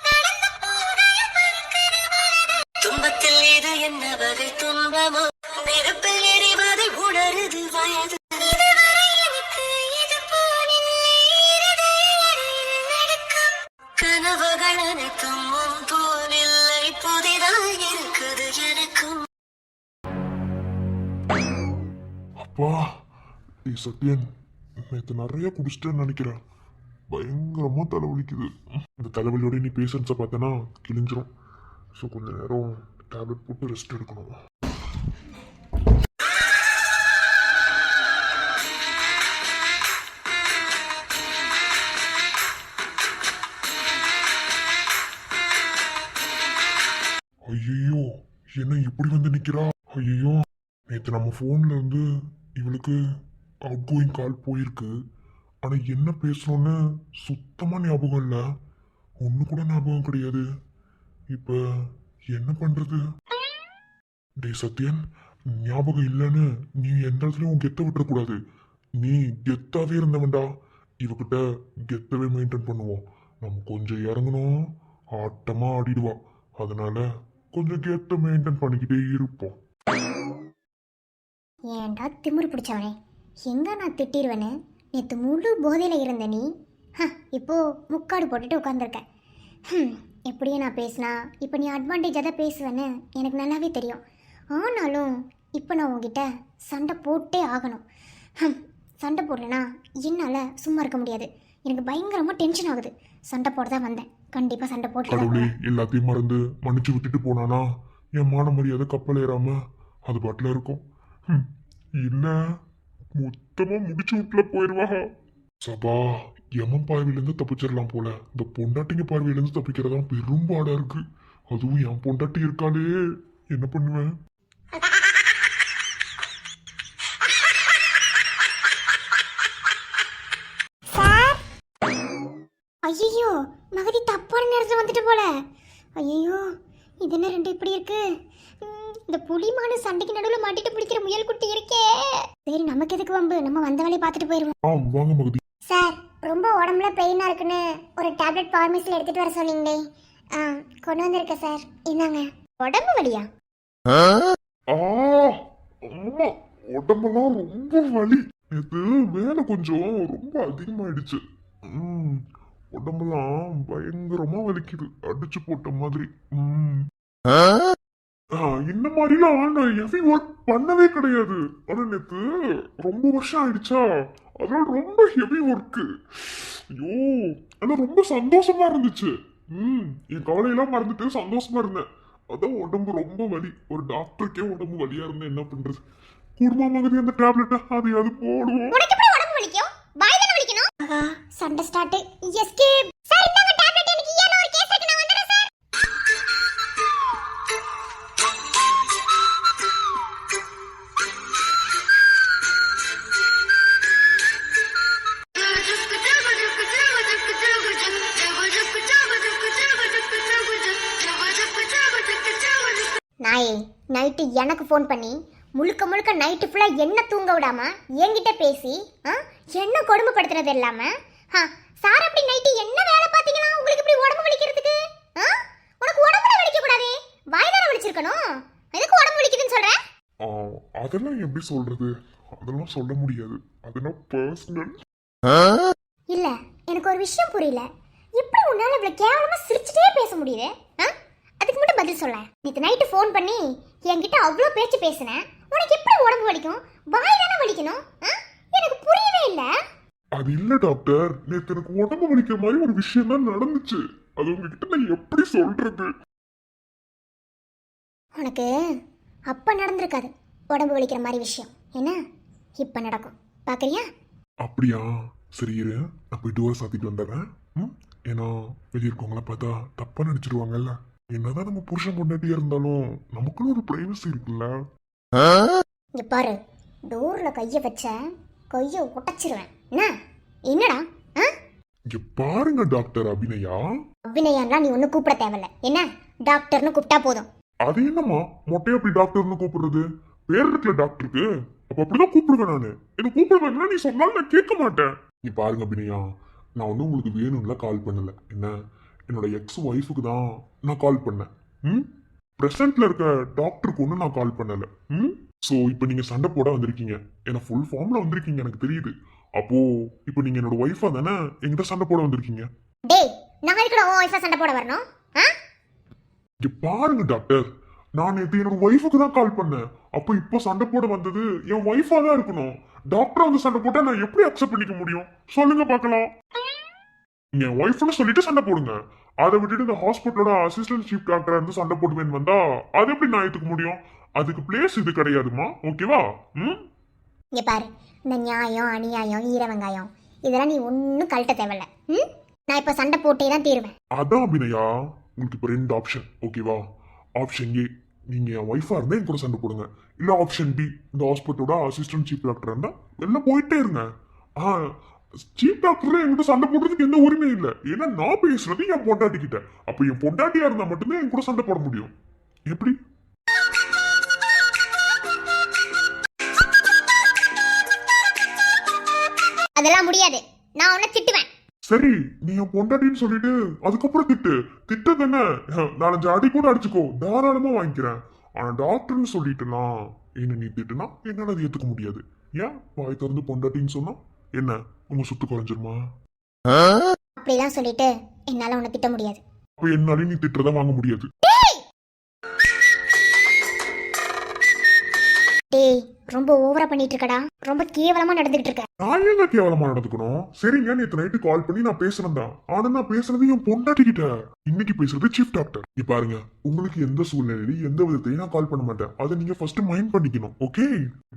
நடந்து போகையில் பறக்கிற மனது. துன்பத்தில் இது என்ன வகை துன்பமோ, நெருப்பில் எரிவதை உணருது வயது. இதுவரை எனக்கு இது போலில்லை, இருதய அறையில் நடுக்கம். கனவுகள் அனைத்தும் முன் போலில்லை, புதிதாய் இருக்குது எனக்கும். அப்பா, சத்யன், நேற்று நிறைய குடிச்சிட்டேன்னு நினைக்கிறேன். பயங்கரமா தலைவலிக்குது. இந்த தலைவலியோட நீ பேஷன்ஸை பார்த்தனா கிழிஞ்சிரும். ஸோ கொஞ்ச நேரம் டேப்லெட் போட்டு ரெஸ்ட் எடுக்கணும். ஐயோ, என்ன இப்படி வந்து நிக்கிறா? ஐயோ, நேற்று நம்ம ஃபோன்ல இருந்து இவளுக்கு அவுட் கோயிங் கால் போயிருக்கு. ஆனா என்ன பேசணும்னு சுத்தமா ஞாபகம் இல்லை. ஒண்ணு கூட ஞாபகம் கிடையாது. இப்ப என்ன பண்றது? டேய் சத்யன், ஞாபகம் இல்லைன்னு நீ எந்த இடத்துலயும் கெத்த விட்டுறக்கூடாது. நீ கெத்தாவே இருந்தவன்டா. இவகிட்ட கெத்தவே மெயின்டைன் பண்ணுவோம். நம்ம கொஞ்சம் இறங்கணும், ஆட்டமா ஆடிடுவா. அதனால கொஞ்சம் கெத்த மெயின்டைன் பண்ணிக்கிட்டே இருப்போம். ஏன்டா திமிரு பிடிச்சவனே, எங்க நான் திட்டிடுவேன்னு நேற்று முழு போதையில் இருந்த நீ இப்போ முக்காடு போட்டுட்டு உட்காந்துருக்க. எப்படியும் நான் பேசினா இப்போ நீ அட்வான்டேஜாக தான் பேசுவேன்னு எனக்கு நல்லாவே தெரியும். ஆனாலும் இப்போ நான் உங்ககிட்ட சண்டை போட்டே ஆகணும். சண்டை போடலனா என்னால் சும்மா இருக்க முடியாது. எனக்கு பயங்கரமாக டென்ஷன் ஆகுது. சண்டை போட தான் வந்தேன். கண்டிப்பாக சண்டை போட்டு கடவுளே, எல்லாத்தையும் மறந்து மன்னிச்சு விட்டுட்டு போனானா என் மான மரியாதை கப்பல் ஏறாம அது பாட்டில் இருக்கும். இல்ல மொத்தமா முடிச்சு விட்டுல போயிருவா. சபா, எமன் பார்வையிலேருந்து தப்பிச்சிடலாம் போல. இந்த பொண்டாட்டிங்க பார்வையிலேருந்து தப்பிக்கிறதா பெரும்பாடா இருக்கு. அதுவும் என் பொண்டாட்டி இருக்காளே, என்ன பண்ணுவேன்? ஐயோ, மகதி தப்பான நேரத்தில் வந்துட்டு போல. ஐயோ, இது என்ன ரெண்டு இப்படி இருக்கு? இந்த புலிமான சண்டைக்கு நடுவில் மாட்டிட்டு பிடிக்கிற முயல் குட்டி இருக்கே. சரி, நமக்கு எதுக்கு வம்பு, நம்ம வந்த வேலையை பார்த்துட்டு போயிடுவோம். வாங்க மகதி. சார், ரொம்ப உடம்புல பெயினா இருக்குன்னு ஒரு டேப்லெட் ஃபார்மசியில் எடுத்துட்டு வர சொன்னீங்களே, கொண்டு வந்திருக்கேன் சார், இந்தாங்க. உடம்பு வலியா? அம்மா, உடம்பெல்லாம் ரொம்ப வலி. நேற்று வேலை கொஞ்சம் ரொம்ப அதிகமாயிடுச்சு. உடம்பெல்லாம் பயங்கரமா வலிக்குது, அடிச்சு போட்ட மாதிரி. இந்த மாதிரிலாம் நான் ஹெவி ஒர்க் பண்ணவே கிடையாது. ஆனா நேத்து ரொம்ப வருஷம் ஆயிடுச்சா, அதனால ரொம்ப ஹெவி ஒர்க்கு. ஐயோ, ஆனா ரொம்ப சந்தோஷமா இருந்துச்சு. என் கவலையெல்லாம் மறந்துட்டு சந்தோஷமா இருந்தேன். அதான் உடம்பு ரொம்ப வலி. ஒரு டாக்டருக்கே உடம்பு வலியா இருந்தா என்ன பண்றது? குடும்ப மகதி அந்த டேப்லெட் அது போடுவோம். உனக்கு எப்படி உடம்பு வலிக்கும்? வாய் தான வலிக்கணும். சண்டை ஸ்டார்ட். எஸ்கேப். சார், இந்தாங்க டேப்லெட். எனக்கு ஃபோன் பண்ணி முழுக்க முழுக்க நைட்டு ஃபுல்லாக என்ன தூங்க விடாம என்கிட்ட பேசி என்ன கொடுமைப்படுத்துறது இல்லாம சார் அப்படி நைட்டு என்ன வேலை பார்த்தீங்கன்னா உங்களுக்கு இப்படி உடம்பு வலிக்கிறதுக்கு உனக்கு உடம்புல வலிக்க கூடாதே வாய் தானே வலிச்சிருக்கணும் எதுக்கு உடம்பு வலிக்குதுன்னு சொல்ற அதெல்லாம் எப்படி சொல்றது? அதெல்லாம் சொல்ல முடியாது, அதெல்லாம் பர்சனல். இல்ல எனக்கு ஒரு விஷயம் புரியல, எப்படி உன்னால இவ்வளவு கேவலமா சிரிச்சுட்டே பேச முடியுது? அதுக்கு மட்டும் பதில் சொல்ல. நேற்று நைட்டு ஃபோன் பண்ணி என்கிட்ட அவ்வளோ பேச்சு பேசினேன், உனக்கு எப்படி உடம்பு வலிக்கும்? வாய் தானே வலிக்கணும்? எனக்கு புரியவே இல்ல. அது இல்ல டாக்டர், நேத்து எனக்கு உடம்பு வலிக்கிற மாதிரி ஒரு விஷயம் தான் நடந்துச்சு. அது உங்ககிட்ட நான் எப்படி சொல்றது? உனக்கு அப்ப நடந்திருக்காது உடம்பு வலிக்கிற மாதிரி விஷயம், என்ன இப்ப நடக்கும் பாக்குறியா? அப்படியா? சரி இரு, நான் போய் டோரை சாத்திட்டு வந்துடுறேன். ஏன்னா வெளியே இருக்கவங்கள பார்த்தா தப்பா நினைச்சிருவாங்கல்ல. என்னதான் நம்ம புருஷன் பொண்டாட்டியா இருந்தாலும் நமக்குன்னு ஒரு பிரைவசி இருக்குல்ல. இங்க பாரு, டோர்ல கைய வச்ச கைய உடைச்சிருவேன். என்னடா? இங்க பாருங்க டாக்டர் அபிநயா. அபிநயான்லாம் நீ ஒன்னும் கூப்பிட தேவையில்ல, என்ன டாக்டர்னு கூப்பிட்டா போதும். அது என்னம்மா மொட்டையா அப்படி டாக்டர்னு கூப்பிடுறது? பேர் இருக்குல்ல டாக்டருக்கு, அப்ப அப்படிதான் கூப்பிடுவேன் நானு. என்ன கூப்பிடுவேன் நீ சொன்னாலும் நான் கேட்க மாட்டேன். நீ பாருங்க அபிநயா, நான் வந்து உங்களுக்கு வேணும்ல கால் பண்ணல. என்ன, என்னோட எக்ஸ் ஒய்ஃபுக்கு தான் நான் கால் பண்ணேன். பிரசன்ட்ல இருக்க டாக்டருக்கு ஒன்றும் நான் கால் பண்ணல. ஸோ இப்போ நீங்க சண்டை போட வந்திருக்கீங்க, ஏன்னா ஃபுல் ஃபார்ம்ல வந்திருக்கீங்க எனக்கு தெரியுது. அப்போ இப்போ நீங்க என்னோட ஒய்ஃபா தானே என்கிட்ட சண்டை போட வந்திருக்கீங்க. டேய், நான் இருக்கிற உன் ஒய்ஃபா சண்டை போட வரணும்? இங்க பாருங்க டாக்டர், நான் நேற்று என்னோட ஒய்ஃபுக்கு தான் கால் பண்ணேன். அப்போ இப்போ சண்டை போட வந்தது என் ஒய்ஃபா தான் இருக்கணும். டாக்டர் வந்து சண்டை போட்டா நான் எப்படி அக்செப்ட் பண்ணிக்க முடியும்? சொல்லுங்க பார்க்கலாம். என் ஒய்ஃப்னு சொல்லிட்டு சண்டை போடுங்க. அதை விட்டுட்டு இந்த ஹாஸ்பிட்டலோட அசிஸ்டன்ட் சீஃப் டாக்டர் இருந்து சண்டை போடுவேன்னு வந்தா அது எப்படி நான் ஏத்துக்க முடியும்? அதுக்கு பிளேஸ் இது கிடையாதுமா, ஓகேவா? இங்க பாரு, இந்த நியாயம் அநியாயம் ஈர வெங்காயம் இதெல்லாம் நீ ஒன்னும் கழட்ட தேவையில்ல. நான் இப்ப சண்டை போட்டே தான் தீருவேன். அதான் அபிநயா, உங்களுக்கு இப்போ 2 ஆப்ஷன், ஓகேவா? ஆப்ஷன் ஏ, நீங்க என் ஒய்ஃபா இருந்தா என் கூட சண்டை போடுங்க. இல்ல ஆப்ஷன் பி, இந்த ஹாஸ்பிட்டலோட அசிஸ்டன்ட் சீஃப் டாக்டர் இருந்தா வெளில போயிட்டே இருங்க. சீஃப் டாக்டர் என்கிட்ட சண்டை போடுறதுக்கு எந்த உரிமையும் இல்லை, ஏன்னா நான் பேசுறது என் பொண்டாட்டி கிட்ட. அப்ப என் பொண்டாட்டியா இருந்தா மட்டும்தான் என் கூட சண்டை போட முடியும். எப்படி? அதெல்லாம் முடியாது, நான் உன்னை திட்டுவேன். சரி, நீ என் பொண்டாட்டின்னு சொல்லிட்டு அதுக்கப்புறம் திட்டு தானே, 4-5 அடி கூட அடிச்சுக்கோ, தாராளமா வாங்கிக்கிறேன். ஆனா டாக்டர்னு சொல்லிட்டுனா என்ன நீ திட்டுனா என்னால அதை ஏத்துக்க முடியாது. ஏன் வாய் திறந்து பொண்டாட்டின்னு சொன்னா என்ன உங்க சுத்து குறைஞ்சிருமா? அப்படிலாம் சொல்லிட்டு என்னால உன்னை திட்ட முடியாது. அப்ப என்னால நீ திட்டுறத வாங்க முடியாது. டேய், ரொம்ப ஓவரா பண்ணிட்டு இருக்கடா, ரொம்ப கேவலமா நடந்துகிட்டு இருக்க. நான் எங்க கேவலமா நடந்துக்கணும்? சரிங்க, நேற்று நைட்டு கால் பண்ணி நான் பேசுறேன் தான். ஆனா நான் பேசுறது என் பொண்டாட்டி கிட்ட, இன்னைக்கு பேசுறது சீஃப் டாக்டர். நீ பாருங்க, உங்களுக்கு எந்த சூழ்நிலையிலும் எந்த விதத்தையும் நான் கால் பண்ண மாட்டேன். அதை நீங்க ஃபர்ஸ்ட் மைண்ட் பண்ணிக்கணும், ஓகே?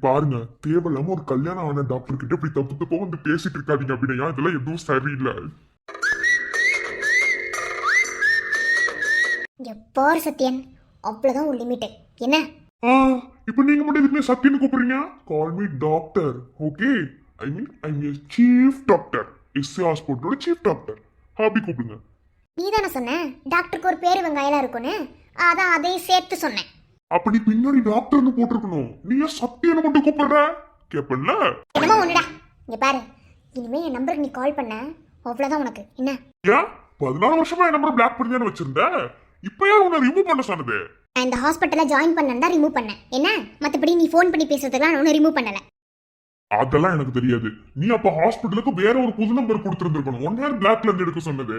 பாருங்க, தேவையில்லாம ஒரு கல்யாணம் ஆன டாக்டர் கிட்ட இப்படி தப்பு தப்பா வந்து பேசிட்டு இருக்காதீங்க அப்படின்னா, இதெல்லாம் எதுவும் சரியில்லை. இங்க பாரு சத்யன், அவ்வளவுதான் ஒரு லிமிட். என்ன இப்ப நீங்க மட்டும் எதுக்குமே சத்தியன்னு கூப்பிடுறீங்க? Call me doctor, okay? I mean chief doctor, SA ஹாஸ்பிட்டலோட சீஃப் டாக்டர். ஹாப்பி கூப்பிடுங்க. நீ தானே சொன்ன டாக்டருக்கு ஒரு பேரு வெங்காயலாம் இருக்கும்னு, அதான் அதையும் சேர்த்து சொன்னேன். அப்படி பின்னாடி டாக்டர்னு போட்டிருக்கணும், நீ ஏன் சத்தியன்னு மட்டும் கூப்பிடுற? கேப்பல்ல? என்னமோ ஒண்ணுடா. இங்க பாரு, இனிமே என் நம்பருக்கு நீ கால் பண்ண அவ்வளவுதான் உனக்கு. என்ன ஏன் 14 வருஷமா என் நம்பர் பிளாக் பண்ணி தானே வச்சிருந்த? இப்ப யார் உன்னை ரிமூவ் பண்ண சொன்னது? நான் இந்த ஹாஸ்பிட்டல்ல ஜாயின் பண்ணேன் தான் ரிமூவ் பண்ணேன். என்ன மத்தபடி நீ ஃபோன் பண்ணி பேசுறதுலாம் நான் ரிமூவ் பண்ணல. அதெல்லாம் எனக்கு தெரியாது. நீ அப்ப ஹாஸ்பிட்டலுக்கு வேற ஒரு புது நம்பர் கொடுத்துருந்துருக்கணும். ஒன் நேரம் பிளாக்ல இருந்து எடுக்க சொன்னது.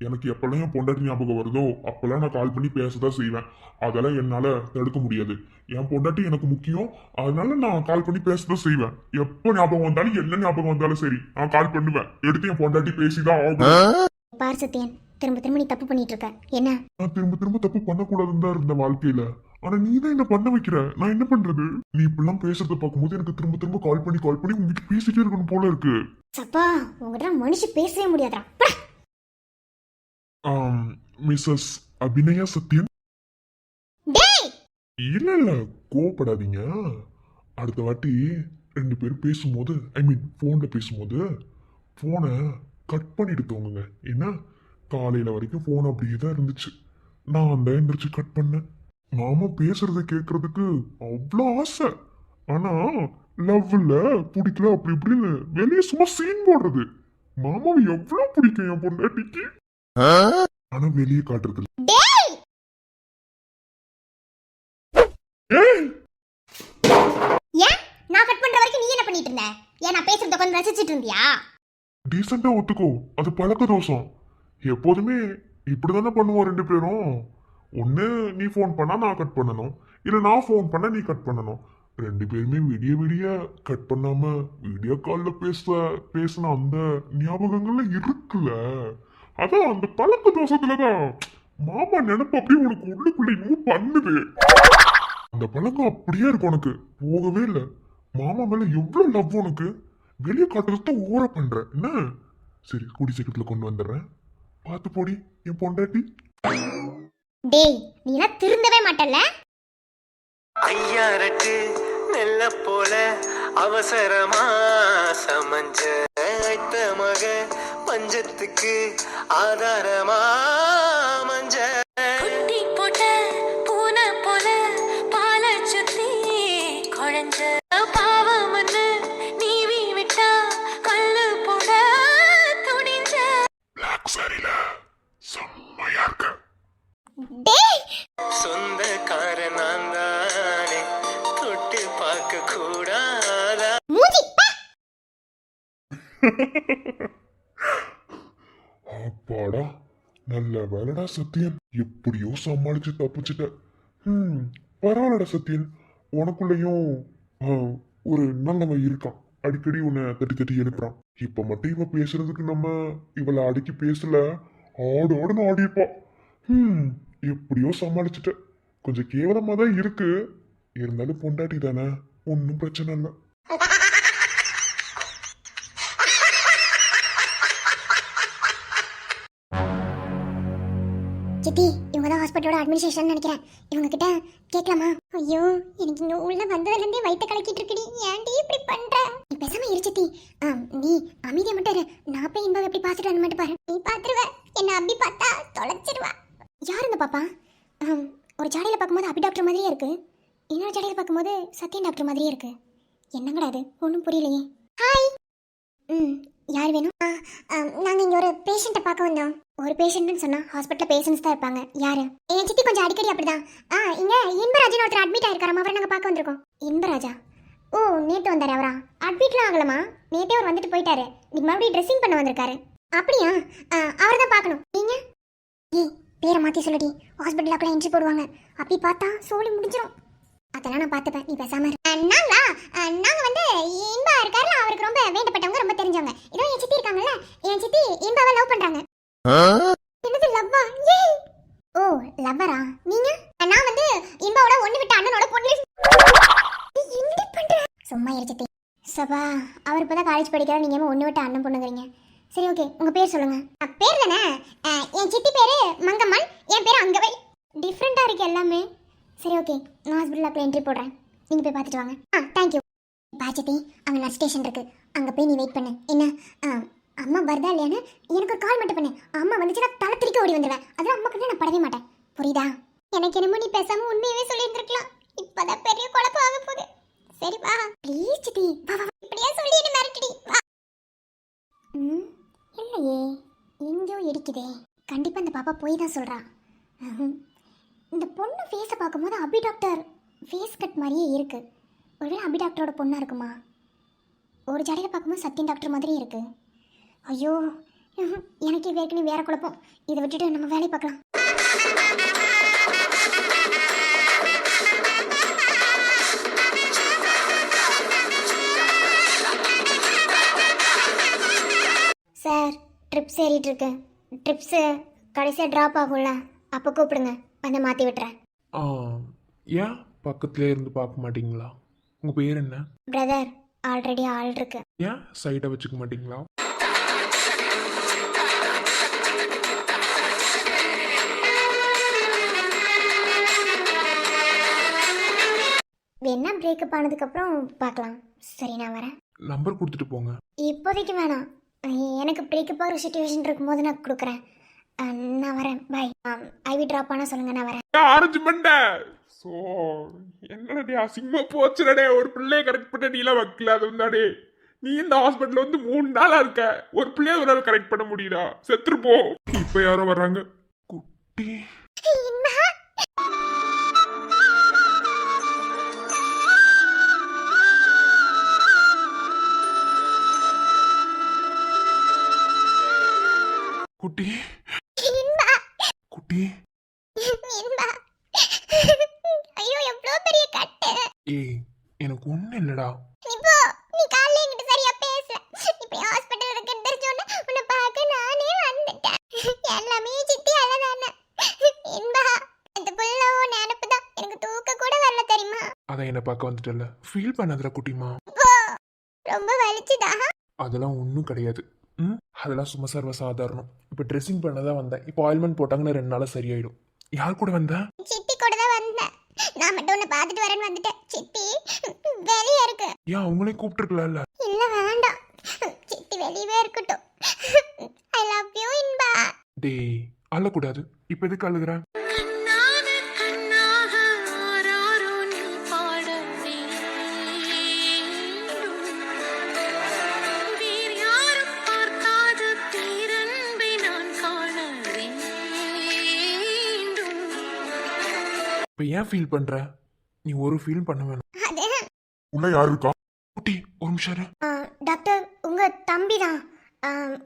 எனக்கு எப்பெல்லாம் என் பொண்டாட்டி ஞாபகம் வருதோ அப்பெல்லாம் நான் கால் பண்ணி பேசதான் செய்வேன். அதெல்லாம் என்னால தடுக்க முடியாது. என் பொண்டாட்டி எனக்கு முக்கியம், அதனால நான் கால் பண்ணி பேசதான் செய்வேன். எப்ப ஞாபகம் வந்தாலும் என்ன ஞாபகம் வந்தாலும் சரி, நான் கால் பண்ணுவேன். எடுத்து என் பொண்டாட்டி பேசிதான் ஆகும். பார் சத்யன், திரும்ப திரும்ப நீ தப்பு பண்ணிட்டு இருக்க. என்ன நான் திரும்ப திரும்ப தப்பு பண்ணக்கூடாதுன்னு தான் இருந்த வாழ்க்கையில, ஆனா நீ தான் என்ன பண்ண வைக்கிற. நான் என்ன பண்றது? நீ இப்பெல்லாம் பேசுறத பார்க்கும்போது எனக்கு திரும்ப திரும்ப கால் பண்ணி உங்ககிட்ட பேசிட்டே இருக்கணும் போல இருக்கு. சப்பா, உங்ககிட்ட மனுஷன் பேசவே முடியாதா? மிஸ்ஸஸ் அபிநயா சத்யன். இல்ல கோவப்படாதீங்க. அடுத்த வாட்டி 2 பேரும் பேசும்போது, ஐ மீன் போன்ல பேசும்போது போனை கட் பண்ணிட்டு தோங்குங்க. என்ன, காலையில வரைக்கும் போன் அப்படியே தான் இருந்துச்சு, நான் அந்த எந்திரிச்சு கட் பண்ணேன். மாமா பேசுறத கேட்கறதுக்கு அவ்வளோ ஆசை. ஆனா லவ்ல பிடிக்கல அப்படி இப்படின்னு வெளியே சும்மா சீன் போடுறது. மாமாவை எவ்வளவு பிடிக்கும் என் பொண்டாட்டிக்கு. ஆனா வெளியே காட்டுறது இல்ல. டேய் ஏய், ஏன் நான் கட் பண்ற வரைக்கும் நீ என்ன பண்ணிட்டு இருந்த? ஏன் நான் பேசுறத கொஞ்சம் ரசிச்சிட்டு இருந்தியா? டீசெண்டா ஒத்துக்கோ, அது பழக்க தோஷம். எப்போதுமே இப்படிதானே பண்ணுவோம் ரெண்டு பேரும். ஒண்ணு நீ ஃபோன் பண்ணா நான் கட் பண்ணணும், இல்ல நான் ஃபோன் பண்ணா நீ கட் பண்ணணும். ரெண்டு பேருமே விடிய விடிய கட் பண்ணாம வீடியோ கால்ல பேசின அந்த ஞாபகங்கள்ல இருக்குல்ல. அதான் அந்த பழக்க தோஷத்துலதான் மாமா நினைப்பு அப்படியே உனக்கு உள்ளுக்குள்ள இன்னும் பண்ணுது. அந்த பழக்கம் அப்படியே இருக்கு உனக்கு, போகவே இல்லை. மாமா மேல எவ்வளவு லவ் உனக்கு, வெளியே காட்டுறதுதான் ஓர பண்ற என்ன. சரி, கூடி சீக்கிரத்துல கொண்டு வந்துடுறேன், பார்த்து போடி என் பொண்டாட்டி. டேய் நீ எல்லாம் திருந்தவே மாட்டல்ல. ஐயாரட்டு நெல்ல போல அவசரமா சமஞ்ச ஐத்த மக பஞ்சத்துக்கு ஆதாரமா மஞ்ச குட்டி போட்ட பூனை போல பால சுத்தி குழஞ்ச பாவம்னு நீவி விட்டா கல்லு போட துணிஞ்ச பிளாக் சாரில செம்மையா இருக்க. டேய் சொந்தக்கார நான் தானே தொட்டு பார்க்க கூடாதா மூஞ்சி பா. அப்பாடா, நல்ல வேலைடா சத்தியன், எப்படியோ சமாளிச்சு தப்பிச்சுட்ட. பரவாயில்லடா சத்தியன், உனக்குள்ளயும் ஒரு நல்லவன் இருக்கான். அடிக்கடி உன்னை தட்டி தட்டி எழுப்புறான். இப்ப மட்டும் இவ பேசுறதுக்கு நம்ம இவளை அடிக்கி பேசல, ஆடோடுன்னு ஆடிப்பா. எப்படியோ சமாளிச்சுட்ட. கொஞ்சம் கேவலமா தான் இருக்கு, இருந்தாலும் பொண்டாட்டி தானே, ஒன்னும் பிரச்சனை இல்லை. சித்தி இவங்க தான் ஹாஸ்பிட்டலோட அட்மினிஸ்ட்ரேஷன் நினைக்கிறேன். இவங்க கிட்ட கேட்கலாமா? ஐயோ எனக்கு இங்க உள்ள வந்ததுல இருந்தே வயிற்று கலக்கிட்டு இருக்குடி. ஏன்டி இப்படி பண்ற? நீ பேசாம இரு சித்தி. நீ அமைதியா மட்டும் இரு. நான் போய் இன்பம் எப்படி பாத்துட்டு வந்து மட்டும் பாரு. நீ பாத்துருவ, என்ன அப்படி பார்த்தா தொலைச்சிருவா. யார் இந்த பாப்பா? ஒரு ஜாடையில பார்க்கும்போது அபி டாக்டர் மாதிரியே இருக்கு, இன்னொரு ஜாடையில பார்க்கும்போது சத்யன் டாக்டர் மாதிரியே இருக்கு. என்னங்கடா அது, ஒன்றும் புரியலையே. ஹாய். யார் வேணும்? நாங்கள் இங்கே ஒரு பேஷண்ட்டை பார்க்க வந்தோம். ஒரு பேஷண்ட்னு சொன்னால் ஹாஸ்பிட்டலில் பேஷண்ட்ஸ் தான் இருப்பாங்க. யார்? என் சித்தி கொஞ்சம் அடிக்கடி அப்படிதான். இங்கே இன்பராஜன் ஒருத்தர் அட்மிட் ஆயிருக்காராம், அவரை நாங்கள் பார்க்க வந்திருக்கோம். இன்பராஜா? ஓ, நேற்று வந்தார் அவரா? அட்மிட்லாம் ஆகலாமா? நேற்றே அவர் வந்துட்டு போயிட்டாரு. இன்னைக்கு மறுபடியும் ட்ரெஸ்ஸிங் பண்ண வந்திருக்காரு. அப்படியா? அவர் தான் பார்க்கணும். நீங்கள் ஏய் பேரை மாற்றி சொல்லடி, ஹாஸ்பிட்டலுக்குள்ள என்ட்ரி போடுவாங்க. அப்படி பார்த்தா சோழி முடிஞ்சிடும். அதெல்லாம் நான் பார்த்துப்பேன், நீ பேசாம இரு. நாங்க வந்து இன்பா இருக்காரு, அவருக்கு ரொம்ப வேண்டப்பட்டவங்க, ரொம்ப தெரிஞ்சவங்க. இதோ என் சித்தி இருக்காங்கல்ல, என் சித்தி இன்பாவை லவ் பண்றாங்க. என்னது லவ்வா? ஓ லவ்வரா நீங்க? நான் வந்து இன்பாவோட ஒண்ணு விட்ட அண்ணனோட பொண்ணு. என்ன பண்ற? சும்மா இரு சித்தி. சபா, அவர் இப்பதான் காலேஜ் படிக்கிறார், நீங்க ஒண்ணு விட்ட அண்ணன் பொண்ணுங்கறீங்க. சரி ஓகே, உங்க பேர் சொல்லுங்க. பேர் தானே? என் சித்தி பேரு மங்கம்மாள், என் பேரு அங்கவை. டிஃப்ரெண்டா இருக்கு எல்லாமே. சரி ஓகே, நான் ஹாஸ்பிட்டலுக்கு என்ட்ரி போடுறேன், நீங்க போய் பார்த்துட்டு வாங்க. தேங்க்யூ. பாச்சத்தி, அங்கே நர்ஸ் ஸ்டேஷன் இருக்கு, அங்கே போய் நீ வெயிட் பண்ணு. என்ன அம்மா வருதா இல்லையான்னு எனக்கு ஒரு கால் மட்டும் பண்ணு. அம்மா வந்துச்சுன்னா தலை திருக்க ஓடி வந்துடுவேன். அதெல்லாம் அம்மா கிட்ட நான் படவே மாட்டேன், புரியுதா? எனக்கு என்னமோ நீ பேசாம உண்மையவே சொல்லியிருந்துருக்கலாம். இப்பதான் பெரிய குழப்பம் ஆக போகுது. சரி வா ப்ளீஸ் சித்தி, வா வா, இப்படியே சொல்லி என்ன மிரட்டடி வா. இல்லையே, எங்கேயோ இடிக்குதே. கண்டிப்பா இந்த பாப்பா போய் தான் சொல்றா. இந்த பொண்ணு ஃபேஸை பார்க்கும்போது அபி டாக்டர் ஃபேஸ் கட் மாதிரியே இருக்கு. ஒருவேளை அபி டாக்டரோட பொண்ணா இருக்குமா? ஒரு ஜடையில் பார்க்கும்போது சத்யன் டாக்டர் மாதிரியே இருக்கு. ஐயோ, எனக்கு ஏற்கனவே வேற குழப்பம். இதை விட்டுட்டு நம்ம வேலையை பார்க்கலாம். சார், ட்ரிப்ஸ் ஏறிட்டு இருக்கு. ட்ரிப்ஸு கடைசியாக ட்ராப் ஆகும்ல, அப்போ கூப்பிடுங்க, வந்து மாற்றி விட்டுறேன். ஏன் பக்கத்துல இருந்து பார்க்க மாட்டீங்களா? உங்க பேர் என்ன? பிரதர், ஆல்ரெடி ஆள் இருக்கு. ஏன் சைடை வச்சுக்க மாட்டீங்களா? வேணா பிரேக்கப் ஆனதுக்கப்புறம் பார்க்கலாம். சரி நான் வரேன். நம்பர் கொடுத்துட்டு போங்க. இப்போதைக்கு வேணாம், எனக்கு பிரேக்கப் ஆகிற சுச்சுவேஷன் இருக்கும்போது நான் கொடுக்குறேன். நான் வரேன், பாய். ஐவி ட்ராப் ஆனால் சொல்லுங்க, நான் வரேன். ஆரஞ்சு மண்டை ஸோ என்னடே அசிங்கமா போச்சுடே, ஒரு பிள்ளைய கரெக்ட் பண்ண நீலாம் வைக்கல. அது வந்தாடே நீ இந்த ஹாஸ்பிட்டல் வந்து 3 நாளா இருக்க, ஒரு பிள்ளைய ஒரு நாள் கரெக்ட் பண்ண முடியுதா? செத்துரு போ. இப்ப யாரோ வர்றாங்க. குட்டி குட்டி குட்டி ஐயோ எவ்வளவு பெரிய கட்டு. ஏய் எனக்கு ஒண்ணு இல்லடா. நீ போ, நீ காலையில என்கிட்ட சரியா பேசல. இப்ப ஹாஸ்பிடல் இருக்குன்னு தெரிஞ்சோன்னு உன்னை பார்க்க நானே வந்துட்டேன். எல்லாமே சித்தி அழகான இன்பா. இந்த புள்ள நினப்பு தான், எனக்கு தூக்க கூட வரல தெரியுமா? அதான் என்ன பார்க்க வந்துட்டல, ஃபீல் பண்ணதுல குட்டிமா. போ, ரொம்ப வலிச்சுதா? அதெல்லாம் ஒன்றும் கிடையாது. அதெல்லாம் சும்மா சர்வ சாதாரணம். இப்போ ட்ரெஸ்ஸிங் பண்ணதான் வந்தேன். இப்போ ஆயில்மெண்ட் போட்டாங்கன்னா 2 நாளா சரியாயிடும். யார் கூட வந்த? சித்தி கூட தான் வந்தேன். நான் மட்டும் உன்னை பார்த்துட்டு வரேன்னு வந்துட்டேன். சித்தி வெளியே இருக்கு. ஏன் அவங்களே கூப்பிட்டுருக்கலாம்ல? இல்ல வேண்டாம், சித்தி வெளியவே இருக்கட்டும். I love you Inba. டேய் அழக்கூடாது. இப்போ எதுக்கு அழுகுற? கண்ணாக கண்ணாக ஆராரோ நீ பாட வேண்டும். வேறு யாரும் பார்க்காத பேரன்பை நான் காண வேண்டும். இப்போ ஏன் ஃபீல் பண்ற? நீ ஒரு ஃபீல் பண்ண வேணும். அது உள்ள யார் இருக்கா? குட்டி ஒரு நிமிஷம் இரு. டாக்டர் உங்க தம்பி தான்.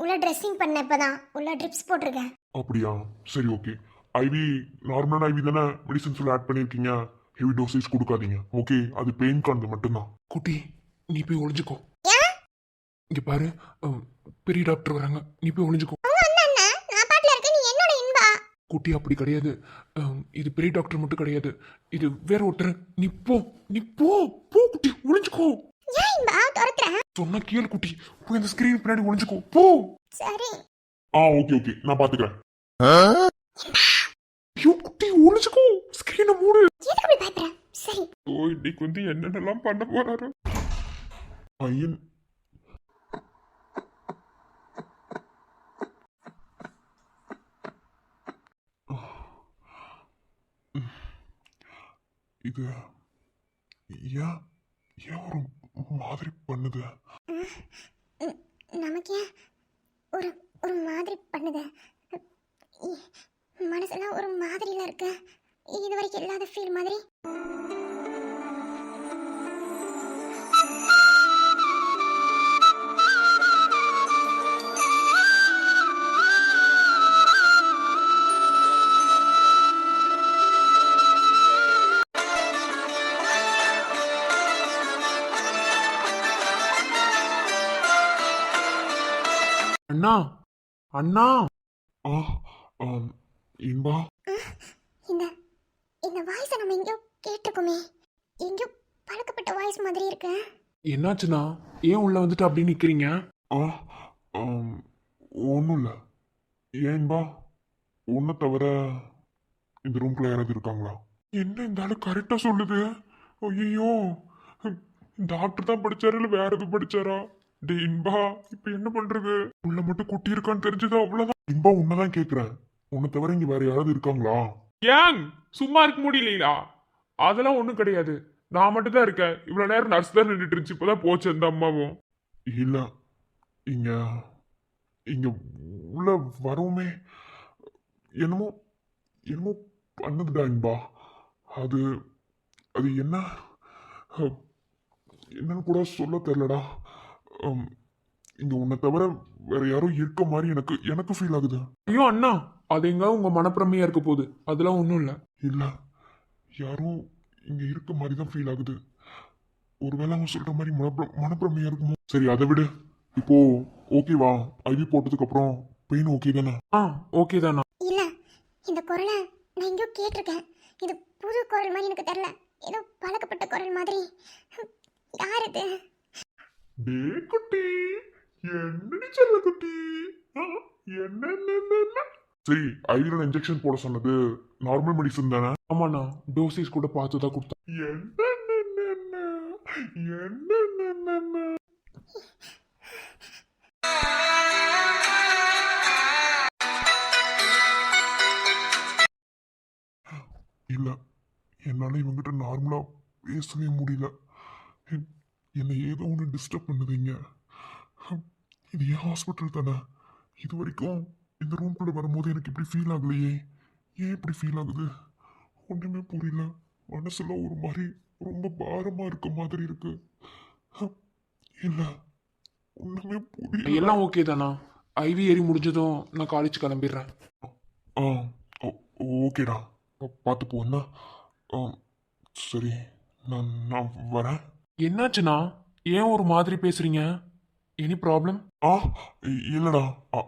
உள்ள ட்ரெஸ்ஸிங் பண்ண இப்பதான் உள்ள ட்ரிப்ஸ் போட்டிருக்கேன். அப்படியா, சரி ஓகே. ஐவி நார்மலான ஐவி தானே, மெடிசன்ஸ் ஆட் பண்ணியிருக்கீங்க. ஹெவி டோசேஜ் கொடுக்காதீங்க, ஓகே? அது பெயின் கார்டு மட்டும்தான். குட்டி நீ போய் ஒளிஞ்சுக்கோ. ஏன்? இங்க பாரு, பெரிய டாக்டர் வராங்க, நீ போய் ஒளிஞ்சுக்கோ. உங்க அண்ணன் நான் பாட்டுல இருக்க, நீ என்னோட இன்பா. குட்டி அப்படி கிடையாது. இது பெரிய டாக்டர் மட்டும் கிடையாது, இது வேற ஒருத்தர். நீ போ, நீ போ போ குட்டி, ஒளிஞ்சுக்கோ. ஏன் இன்பா துரத்துறேன்? சொன்னா கேளு குட்டி, போய் அந்த ஸ்கிரீன் பின்னாடி ஒளிஞ்சுக்கோ போ. சரி. ஓகே ஓகே, நான் பாத்துக்கிறேன். ஐயோ குட்டி ஒளிஞ்சுக்கோ, ஸ்கிரீனை மூடு. எதுக்கு அப்படி பயப்படுற? சரி. ஓ இன்னைக்கு வந்து என்னென்னலாம் பண்ண போறாரு பையன் இது ஏன் ஏன் ஒரு மாதிரி பண்ணுது? நமக்கு ஏன் ஒரு ஒரு மாதிரி பண்ணுது? மனசெல்லாம் ஒரு மாதிரில இருக்கு. இது வரைக்கும் இல்லாத ஃபீல் மாதிரி. அண்ணா அண்ணா. இன்பா, இந்த இந்த வாய்ஸை நம்ம எங்கேயோ கேட்டிருக்கோமே. எங்கேயோ பழக்கப்பட்ட வாய்ஸ் மாதிரி இருக்கு. என்னாச்சுண்ணா? ஏன் உள்ள வந்துட்டு அப்படி நிக்கிறீங்க? ஒன்றும் இல்லை. ஏன்பா, உன்னை தவிர இந்த ரூம்குள்ள யாராவது இருக்காங்களா? என்ன இந்த ஆளு கரெக்டா சொல்லுது? ஐயோ டாக்டர் தான் படிச்சாரு இல்ல வேற எதுவும் படிச்சாரா? டே இன்பா, இப்ப என்ன பண்றது? உள்ள மட்டும் குட்டி இருக்கான்னு தெரிஞ்சது அவ்வளவுதான். இன்பா, உன்னதான் கேட்குறேன். உன்னை தவிர இங்க வேற யாராவது இருக்காங்களா? ஏன் சும்மா இருக்க முடியலீங்களா? அதெல்லாம் ஒண்ணும் கிடையாது, நான் மட்டும் தான் இருக்கேன். இவ்வளவு நேரம் நர்ஸ் தான் நின்றுட்டு இருந்துச்சு, இப்பதான் போச்சு அந்த அம்மாவும். இல்ல, இங்க இங்க உள்ள வரவுமே என்னமோ என்னமோ பண்ணுதுடா இன்பா. அது அது என்ன என்னன்னு கூட சொல்ல தெரியலடா. இங்க உன்னை தவிர வேற யாரும் இருக்க மாதிரி எனக்கு எனக்கு ஃபீல் ஆகுது. ஐயோ அண்ணா, அது எங்க உங்க மனப்பிரமையா இருக்க போகுது, அதெல்லாம் ஒண்ணும் இல்ல. இல்ல, யாரும் இங்க இருக்க மாதிரி தான் ஃபீல் ஆகுது. ஒருவேளை அவங்க சொல்ற மாதிரி மனப்பிரமையா இருக்குமோ? சரி, அதை விடு. இப்போ ஓகேவா? ஐவி போட்டதுக்கு அப்புறம் பெயின் ஓகே தானே? ஓகே தானா? இல்ல, இந்த குரலை நான் எங்கேயோ கேட்டிருக்கேன். இது புது குரல் மாதிரி எனக்கு தெரியல. ஏதோ பழக்கப்பட்ட குரல் மாதிரி. யார் இது? டே குட்டி, என்னடி சொல்ல குட்டி? என்ன? சரி, ஐவில இன்ஜெக்ஷன் போட சொன்னது நார்மல் மெடிசன் தானே? ஆமாண்ணா, டோசேஜ் கூட பார்த்து தான் கொடுத்தேன். என்ன இல்ல, என்னால பேசவே முடியல. என்னை ஏதோ ஒன்று டிஸ்டர்ப் பண்ணுதுங்க. இது ஏன் ஹாஸ்பிட்டல் தானே? இது வரைக்கும் இந்த ரூம்குள்ள வரும்போது எனக்கு இப்படி ஃபீல் ஆகலையே. ஏன் இப்படி ஃபீல் ஆகுது? ஒன்றுமே புரியல. மனசுல ஒரு மாதிரி ரொம்ப பாரமா இருக்க மாதிரி இருக்கு. இல்ல, ஒண்ணுமே புரியல. எல்லாம் ஓகே தானா? ஐவி ஏறி முடிஞ்சதும் நான் காலேஜ் கிளம்பிடுறேன். ஆ ஓகேடா, பார்த்து போண்ணா. சரி, நான் வரேன். என்னாச்சுண்ணா? ஏன் ஒரு மாதிரி பேசுறீங்க? Any problem? ஆ இல்லடா,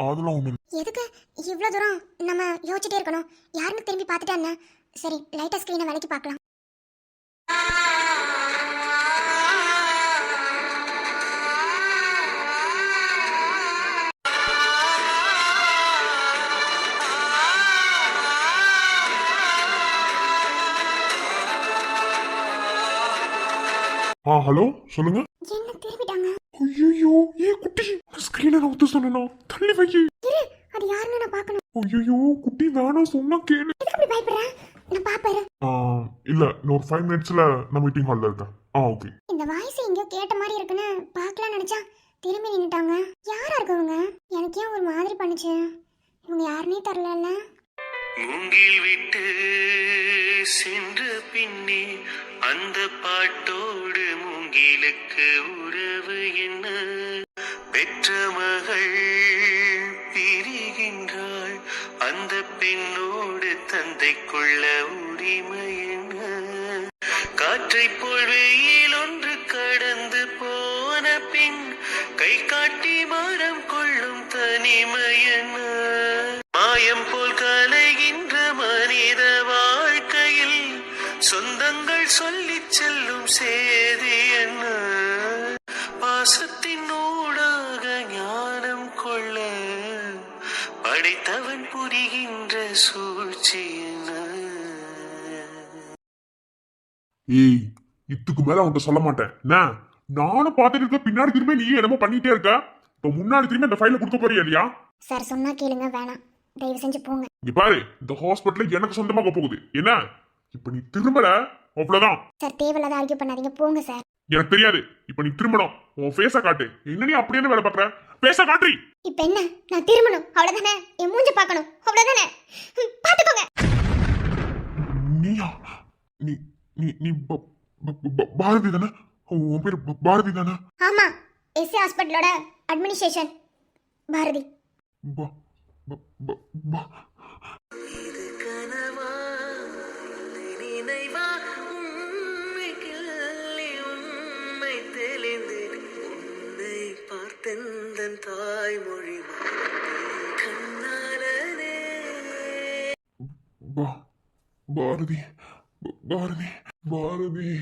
அதெல்லாம் ஒண்ணு இல்ல. எதுக்கு இவ்வளோ தூரம் நம்ம யோசிச்சுட்டே இருக்கணும்? யாருன்னு திரும்பி பார்த்துட்டா என்ன? சரி, லைட்டாக ஸ்க்ரீனை விலைக்கு பார்க்கலாம். ஹலோ, சொல்லுங்க. என்ன திரும்பிட்டாங்க? ஐயோ, ஏன் குட்டி ஸ்கிரீனை நவுத்து சொன்னா தள்ளி வை. இரு, அது யாருன்னு நான் பார்க்கணும். ஐயோ குட்டி வேணாம் சொன்னா கேளு. எதுக்கு அப்படி பயப்படுறேன்? நான் பார்ப்பேன். இல்ல, இன்னொரு 5 மினிட்ஸ்ல நான் மீட்டிங் ஹால்ல இருக்கேன். ஓகே. இந்த வாய்ஸ் எங்கேயோ கேட்ட மாதிரி இருக்குன்னு பார்க்கலாம் நினைச்சா திரும்பி நின்னுட்டாங்க. யாரா இருக்கவங்க? எனக்கு ஏன் ஒரு மாதிரி பண்ணுச்சு? இவங்க யாருன்னே தெரியல. மூங்கில் விட்டு சென்ற பின்னே அந்த பாட்டோடு மூங்கிலுக்கு உறவு என்ன? பெற்ற மகள் பிரிகின்றாள், அந்த பெண்ணோடு தந்தைக்குள்ள உரிமை என்ன? காற்றை போல் வெயில் ஒன்று கடந்து போன பின் கை காட்டி மரம் கொள்ளும் தனிமை என்ன? மாயம் போல் கலைகின்ற மனித வாழ்க்கையில் சொந்தங்கள் சொல்லிச் செல்லும் சேதி என்ன? பாசத்தின் ஊடாக ஞானம் கொள்ள படைத்தவன் புரிகின்ற சூழ்ச்சி என்ன? ஏய், இதுக்கு மேல அவன்கிட்ட சொல்ல மாட்டேன். நானும் பார்த்துட்டு இருக்க, பின்னாடி திரும்ப நீ என்னமோ பண்ணிட்டே இருக்க. இப்ப முன்னாடி திரும்ப இந்த ஃபைல கொடுக்க போறியா இல்லையா? சார் சொன்னா கேளுங்க, வேணாம் தயவு செஞ்சு போங்க. இங்க பாரு, இந்த ஹாஸ்பிட்டல் எனக்கு சொந்தமாக போகுது. என்ன இப்ப நீ திரும்பல, அவ்வளவுதான். சார் தேவையில்லாத ஆர்கியூ பண்ணாதீங்க, போங்க சார். எனக்கு தெரியாது. இப்ப நீ திரும்பணும். உன் ஃபேஸ காட்டு. என்ன நீ அப்படியே வேலை பார்க்கற? ஃபேஸ காட்டு. இப்ப என்ன? நான் திரும்பணும் அவ்வளவுதானே? என் மூஞ்ச பார்க்கணும் அவ்வளவுதானே? பாத்துக்கோங்க. நீயா? நீ நீ நீ பாரதி தானே? உன் பேர் பாரதி தானே? ஆமா, எஸ்ஏ ஹாஸ்பிட்டலோட அட்மினிஸ்ட்ரேஷன் பாரதி. ப- ப- ப- ப- இது கனவா இல்லை நினைவா? உண்மை கிள்ளி உண்மை தெளிந்து உன்னை பார்த்தெந்தன் தாய்மொழி கண்ணாலனே. பாரதி பாரதி பாரதி